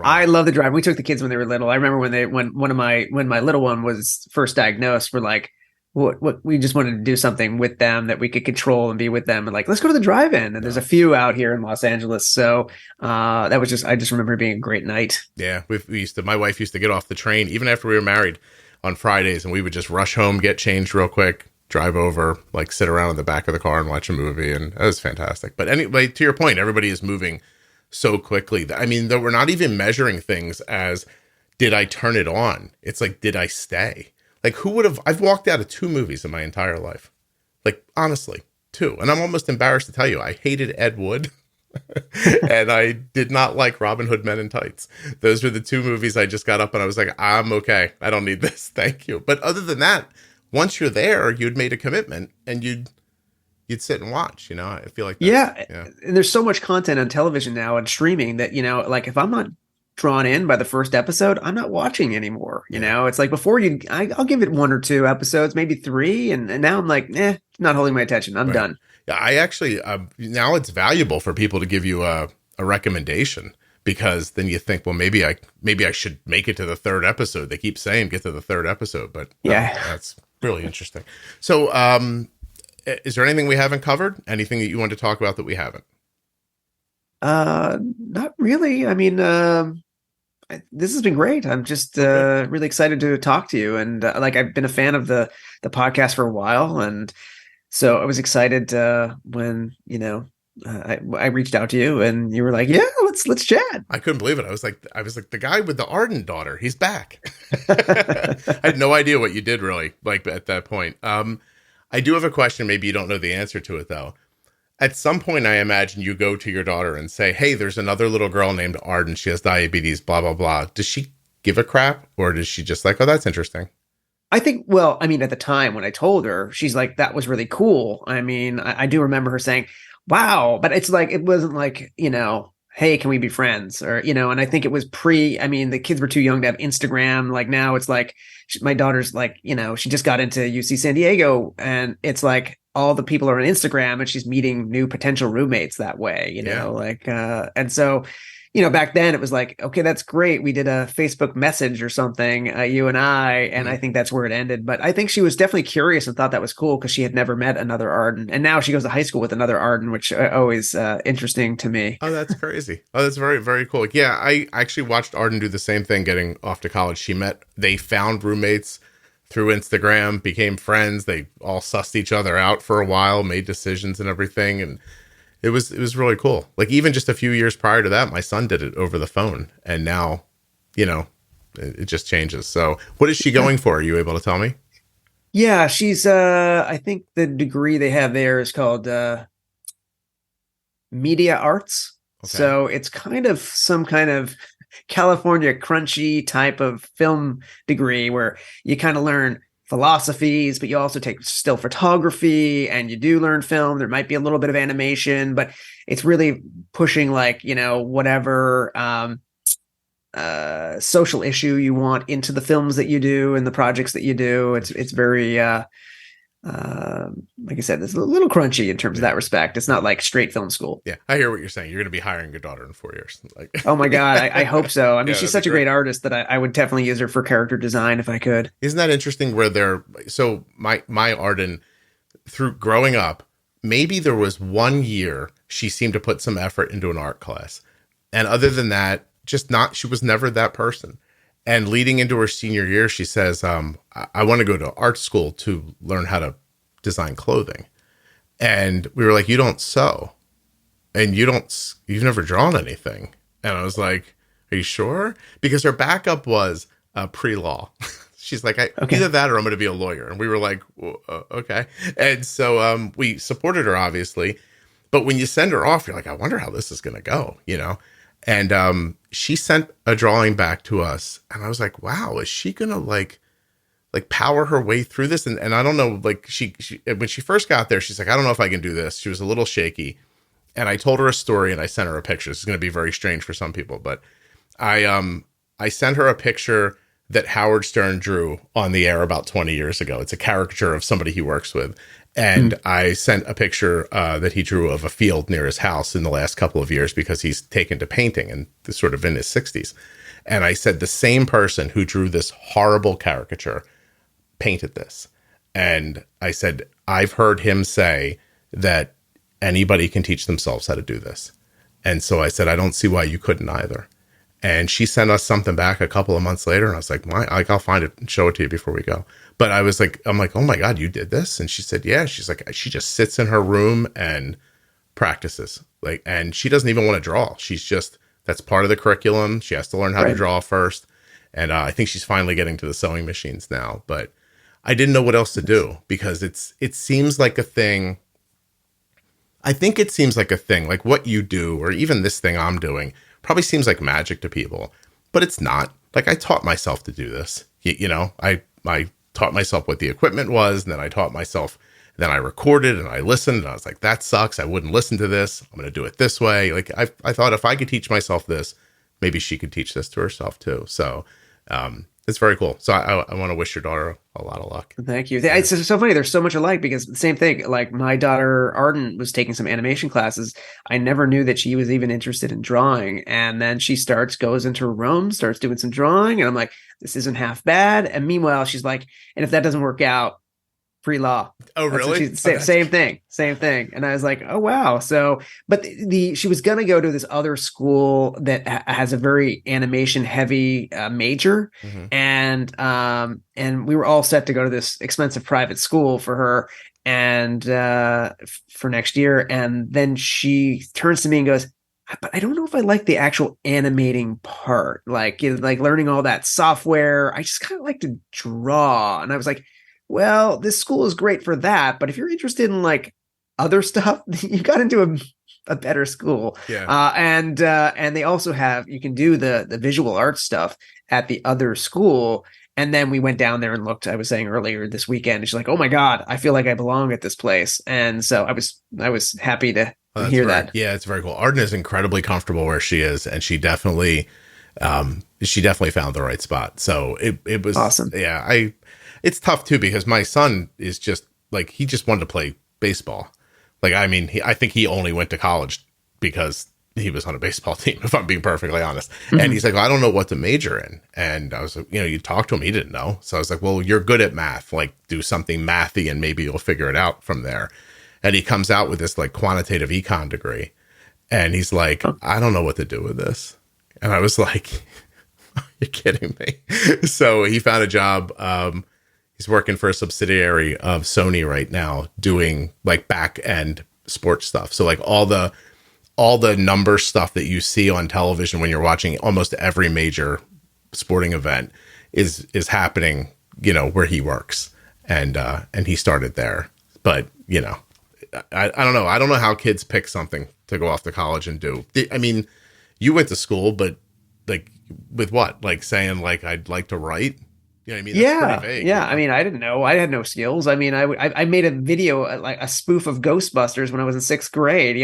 I love the drive. We took the kids when they were little. I remember when my little one was first diagnosed, we're like, what we just wanted to do something with them that we could control and be with them, and like, let's go to the drive-in. And there's a few out here in Los Angeles. So that was I just remember it being a great night. Yeah. My wife used to get off the train even after we were married on Fridays, and we would just rush home, get changed real quick, drive over, like sit around in the back of the car and watch a movie. And it was fantastic. But anyway, to your point, everybody is moving so quickly. I mean, we're not even measuring things as, did I turn it on? It's like, did I stay? Like, I've walked out of 2 movies in my entire life. Like, honestly, 2. And I'm almost embarrassed to tell you, I hated Ed Wood and I did not like Robin Hood Men in Tights. Those were the 2 movies I just got up and I was like, I'm okay. I don't need this. Thank you. But other than that, once you're there, you'd made a commitment and you'd sit and watch, I feel like And there's so much content on television now and streaming that, like, if I'm not drawn in by the first episode, I'm not watching anymore. You know, it's like before I'll give it 1 or 2 episodes, maybe 3. And now I'm like, not holding my attention. I'm done. Yeah, I actually, now it's valuable for people to give you a recommendation, because then you think, well, maybe I should make it to the 3rd episode. They keep saying get to the 3rd episode, but that's really interesting. So, is there anything we haven't covered? Anything that you want to talk about that we haven't? Not really. I mean, this has been great. I'm just really excited to talk to you. And like, I've been a fan of the podcast for a while. And so I was excited when, I reached out to you and you were like, yeah, let's chat. I couldn't believe it. I was like, the guy with the Arden daughter, he's back. I had no idea what you did really, like, at that point. I do have a question. Maybe you don't know the answer to it though. At some point, I imagine you go to your daughter and say, hey, there's another little girl named Arden. She has diabetes, blah, blah, blah. Does she give a crap, or does she just like, oh, that's interesting? I think, well, I mean, at the time when I told her, she's like, that was really cool. I mean, I do remember her saying, wow, but it's like, it wasn't like, hey, can we be friends? Or, and I think it was the kids were too young to have Instagram. Like now it's like, my daughter's like, she just got into UC San Diego, and it's like all the people are on Instagram and she's meeting new potential roommates that way, and so, back then it was like, okay, that's great. We did a Facebook message or something, you and I think that's where it ended. But I think she was definitely curious and thought that was cool because she had never met another Arden. And now she goes to high school with another Arden, which always interesting to me. Oh, that's crazy. Oh, that's very, very cool. Yeah, I actually watched Arden do the same thing getting off to college. They found roommates through Instagram, became friends. They all sussed each other out for a while, made decisions and everything. And it was really cool. Like even just a few years prior to that, my son did it over the phone, and now, it just changes. So what is she going for? Are you able to tell me? Yeah, she's, I think the degree they have there is called media arts. Okay. So it's kind of some kind of California crunchy type of film degree where you kind of learn philosophies, but you also take still photography and you do learn film. There might be a little bit of animation, but it's really pushing like, whatever social issue you want into the films that you do and the projects that you do. It's very, like I said, it's a little crunchy in terms of that respect. It's not like straight film school. Yeah, I hear what you're saying. You're going to be hiring your daughter in 4 years. Like, oh my God, I hope so. I mean, she's such a great artist that I would definitely use her for character design if I could. Isn't that interesting? So my Arden, through growing up, maybe there was 1 year she seemed to put some effort into an art class, and other than that, she was never that person. And leading into her senior year, she says, I want to go to art school to learn how to design clothing. And we were like, you don't sew and you've never drawn anything. And I was like, are you sure? Because her backup was pre-law. She's like, either that or I'm going to be a lawyer. And we were like, okay. And so we supported her, obviously. But when you send her off, you're like, I wonder how this is going to go, And she sent a drawing back to us, and I was like, wow, is she gonna like power her way through this? And I don't know, like she when she first got there, she's like, I don't know if I can do this. She was a little shaky. And I told her a story and I sent her a picture. This is gonna be very strange for some people, but I sent her a picture that Howard Stern drew on the air about 20 years ago. It's a caricature of somebody he works with. And I sent a picture that he drew of a field near his house in the last couple of years because he's taken to painting and sort of in his 60s. And I said, the same person who drew this horrible caricature painted this. And I said, I've heard him say that anybody can teach themselves how to do this. And so I said, I don't see why you couldn't either. And she sent us something back a couple of months later. And I was like, I'll find it and show it to you before we go. But I'm like, oh my God, you did this? And she said, yeah. She's like, she just sits in her room and practices. And she doesn't even want to draw. That's part of the curriculum. She has to learn how to draw first. And I think she's finally getting to the sewing machines now. But I didn't know what else to do because it seems like a thing. I think it seems like a thing, like what you do, or even this thing I'm doing, probably seems like magic to people, but it's not. Like I taught myself to do this. I taught myself what the equipment was, and then I taught myself, then I recorded and I listened, and I was like, that sucks. I wouldn't listen to this. I'm going to do it this way. Like I thought if I could teach myself this, maybe she could teach this to herself too. So it's very cool. So I want to wish your daughter a lot of luck. Thank you. It's so funny. There's so much alike because the same thing, like my daughter Arden was taking some animation classes. I never knew that she was even interested in drawing. And then she goes into her room, starts doing some drawing. And I'm like, this isn't half bad. And meanwhile, she's like, and if that doesn't work out, pre-law. Oh, really? Same thing. And I was like, oh, wow. So, but she was going to go to this other school that has a very animation heavy major. Mm-hmm. And we were all set to go to this expensive private school for her and for next year. And then she turns to me and goes, but I don't know if I like the actual animating part, like learning all that software. I just kind of like to draw. And I was like, well, this school is great for that, but if you're interested in like other stuff, you got into a better school. Yeah. And they also you can do the visual arts stuff at the other school. And then we went down there and looked, I was saying earlier this weekend, and she's like, oh my God, I feel like I belong at this place. And so I was happy to hear that. Yeah, it's very cool. Arden is incredibly comfortable where she is, and she definitely found the right spot. So it was awesome. Yeah. It's tough too, because my son is just like, he just wanted to play baseball. Like, I mean, I think he only went to college because he was on a baseball team, if I'm being perfectly honest. Mm-hmm. And he's like, well, I don't know what to major in. And I was like, you talk to him, he didn't know. So I was like, well, you're good at math, like do something mathy and maybe you'll figure it out from there. And he comes out with this like quantitative econ degree. And he's like, I don't know what to do with this. And I was like, you're kidding me. So he found a job. He's working for a subsidiary of Sony right now, doing like back end sports stuff. So like all the number stuff that you see on television when you're watching almost every major sporting event is happening, where he works, and he started there. But I don't know. I don't know how kids pick something to go off to college and do. I mean, you went to school, but like with what? Like saying like I'd like to write. You know what I mean? That's pretty vague, yeah. I mean, I didn't know. I had no skills. I mean, I made a video, like a spoof of Ghostbusters when I was in 6th grade,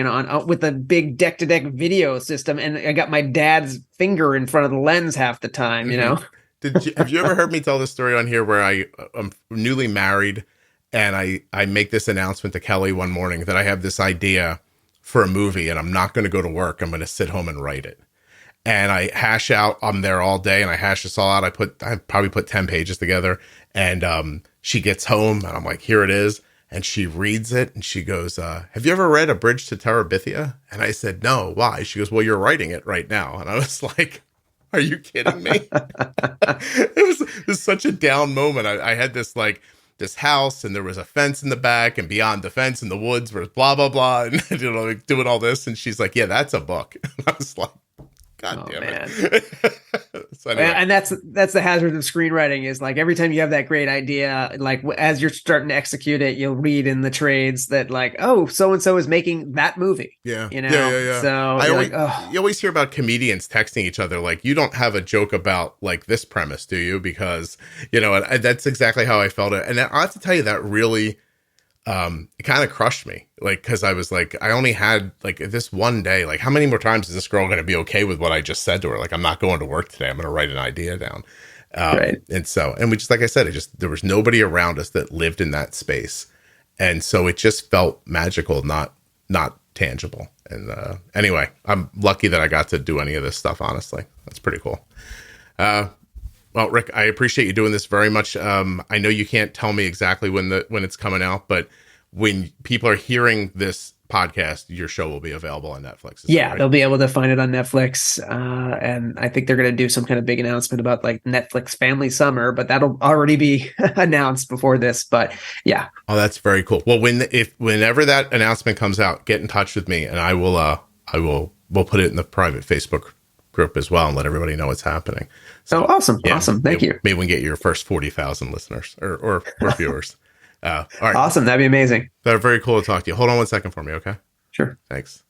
with a big deck-to-deck video system, and I got my dad's finger in front of the lens half the time, Have you ever heard me tell this story on here where I'm newly married and I make this announcement to Kelly one morning that I have this idea for a movie and I'm not going to go to work. I'm going to sit home and write it. And I hash out, I'm there all day and I hash this all out. I probably put 10 pages together, and she gets home and I'm like, here it is. And she reads it and she goes, have you ever read A Bridge to Terabithia? And I said, no, why? She goes, well, you're writing it right now. And I was like, are you kidding me? It was such a down moment. I had this this house and there was a fence in the back, and beyond the fence in the woods was blah, blah, blah. And doing all this. And she's like, yeah, that's a book. And I was like, God damn it. So anyway. And that's the hazard of screenwriting, is like every time you have that great idea, like as you're starting to execute it, you'll read in the trades that like, oh, so-and-so is making that movie. Yeah. Yeah. So you always hear about comedians texting each other like, you don't have a joke about like this premise, do you? Because, that's exactly how I felt it. And I have to tell you, that really, it kind of crushed me, like, because I was like, I only had like this one day, like how many more times is this girl going to be okay with what I just said to her? Like, I'm not going to work today, I'm going to write an idea down. Right. And we just, like I said, there was nobody around us that lived in that space, and so it just felt magical, not tangible. And anyway, I'm lucky that I got to do any of this stuff. Honestly, that's pretty cool. Well, Rick, I appreciate you doing this very much. I know you can't tell me exactly when it's coming out, but when people are hearing this podcast, your show will be available on Netflix. Yeah, right? They'll be able to find it on Netflix. And I think they're going to do some kind of big announcement about like Netflix Family Summer, but that'll already be announced before this. But yeah. Oh, that's very cool. Well, whenever that announcement comes out, get in touch with me, and we'll put it in the private Facebook group as well and let everybody know what's happening. So, awesome. Yeah, awesome. Thank you. Maybe we can get your first 40,000 listeners or viewers. All right. Awesome. That'd be amazing. They're very cool to talk to you. Hold on one second for me. Okay. Sure. Thanks.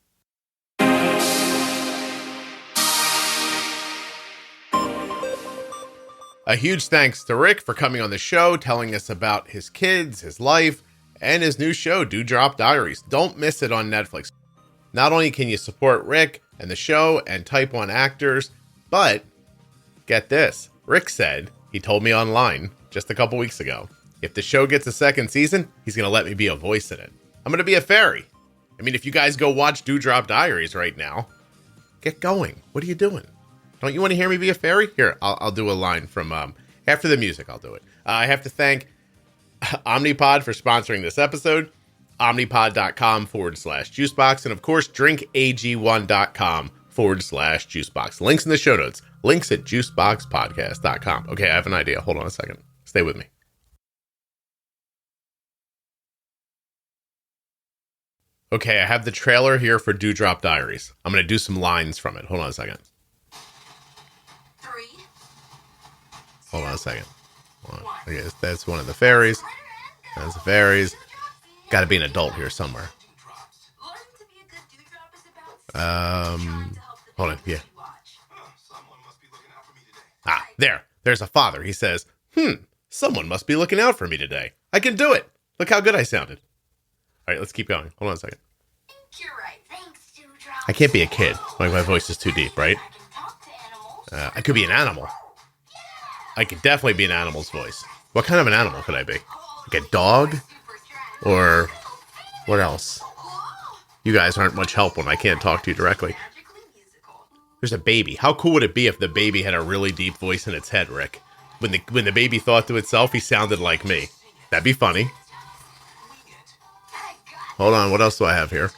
A huge thanks to Rick for coming on the show, telling us about his kids, his life, and his new show, Drop Diaries. Don't miss it on Netflix. Not only can you support Rick and the show and Type 1 actors, But get this. Rick said, he told me online just a couple weeks ago, if the show gets a second season, he's going to let me be a voice in it. I'm going to be a fairy. I mean, if you guys go watch Drop Diaries right now, get going. What are you doing? Don't you want to hear me be a fairy? Here, I'll do a line from, after the music, I'll do it. I have to thank Omnipod for sponsoring this episode. Omnipod.com/juicebox. And of course, drinkag1.com/juicebox. Links in the show notes. Links at juiceboxpodcast.com. Okay, I have an idea. Hold on a second. Stay with me. Okay, I have the trailer here for Drop Diaries. I'm going to do some lines from it. Hold on a second. Hold on a second. Okay, that's one of the fairies. That's the fairies. Got to be an adult here somewhere. Hold on. Yeah. Ah, there. There's a father. He says, someone must be looking out for me today. I can do it. Look how good I sounded. All right, let's keep going. Hold on a second. I can't be a kid. My voice is too deep, right? I could be an animal. I could definitely be an animal's voice. What kind of an animal could I be? Like a dog? Or what else? You guys aren't much help when I can't talk to you directly. There's a baby. How cool would it be if the baby had a really deep voice in its head, Rick? When the baby thought to itself, he sounded like me. That'd be funny. Hold on, what else do I have here?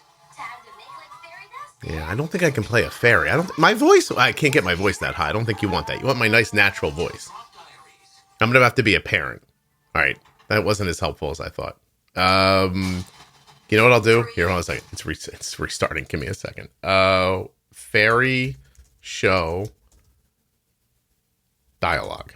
Yeah, I don't think I can play a fairy. My voice, I can't get my voice that high. I don't think you want that. You want my nice natural voice. I'm going to have to be a parent. All right, that wasn't as helpful as I thought. You know what I'll do? Here, hold on a second. It's restarting. Give me a second. Fairy show dialogue.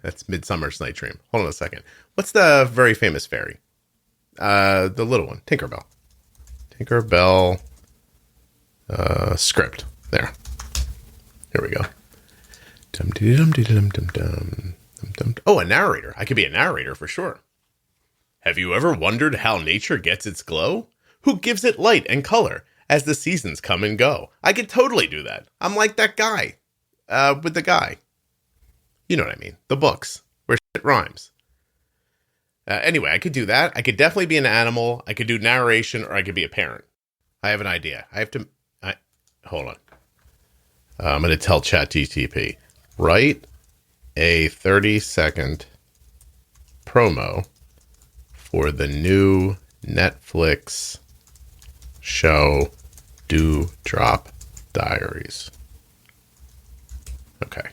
That's Midsummer's Night Dream. Hold on a second. What's the very famous fairy? The little one. Tinkerbell. Tinkerbell script. There. Here we go. Oh, a narrator. I could be a narrator for sure. Have you ever wondered how nature gets its glow? Who gives it light and color as the seasons come and go? I could totally do that. I'm like that guy. With the guy. You know what I mean. The books. Where shit rhymes. Anyway, I could do that. I could definitely be an animal. I could do narration, or I could be a parent. I have an idea. Hold on. I'm going to tell ChatGPT. Write a 30-second promo for the new Netflix show Drop Diaries. Okay.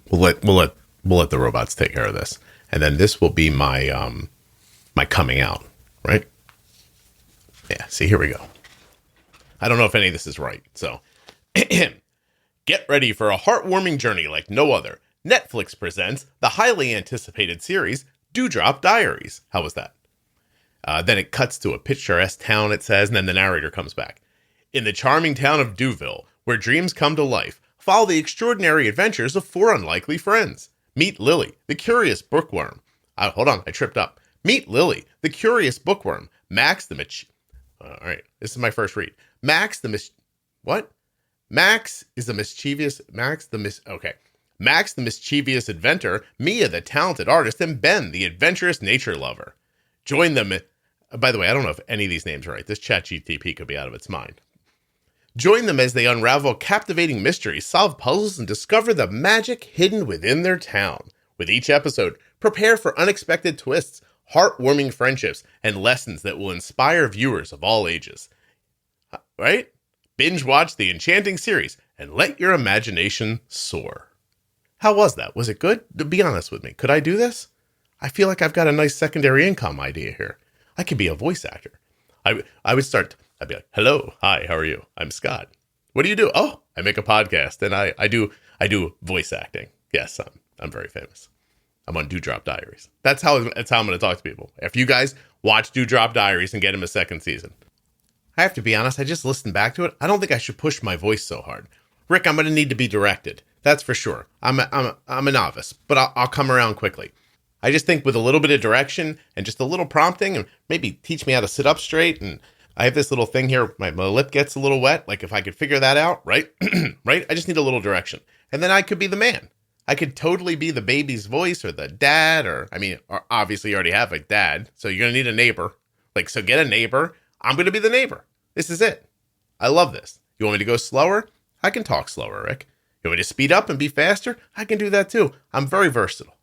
We'll let the robots take care of this, and then this will be my my coming out, right? Yeah. See, here we go. I don't know if any of this is right, so get ready for a heartwarming journey like no other. Netflix presents the highly anticipated series Drop Diaries. How was that? Then it cuts to a picturesque town, it says, and then the narrator comes back. In the charming town of Dewville, where dreams come to life, follow the extraordinary adventures of four unlikely friends. Meet Lily, the curious bookworm. Hold on, I tripped up. Meet Lily, the curious bookworm. Max the all right, this is my first read. Max the mischievous inventor, Mia the talented artist, and Ben the adventurous nature lover. Join them. By the way, I don't know if any of these names are right. This ChatGPT could be out of its mind. Join them as they unravel captivating mysteries, solve puzzles, and discover the magic hidden within their town. With each episode, prepare for unexpected twists, heartwarming friendships, and lessons that will inspire viewers of all ages. Right? Binge watch the enchanting series and let your imagination soar. How was that? Was it good? Be honest with me. Could I do this? I feel like I've got a nice secondary income idea here. I could be a voice actor. I'd be like, hello, hi, how are you? I'm Scott. What do you do? Oh, I make a podcast and I do voice acting. Yes, I'm very famous. I'm on Drop Diaries. That's how I'm going to talk to people. If you guys watch Drop Diaries and get him a second season. I have to be honest, I just listened back to it. I don't think I should push my voice so hard. Rick, I'm going to need to be directed. That's for sure. I'm a novice, but I'll come around quickly. I just think with a little bit of direction and just a little prompting and maybe teach me how to sit up straight. And I have this little thing here. My lip gets a little wet. Like if I could figure that out, right? Right? I just need a little direction. And then I could be the man. I could totally be the baby's voice or the dad, or obviously you already have a dad. So you're going to need a neighbor. Like, so get a neighbor. I'm going to be the neighbor. This is it. I love this. You want me to go slower? I can talk slower, Rick. You want me to speed up and be faster? I can do that too. I'm very versatile.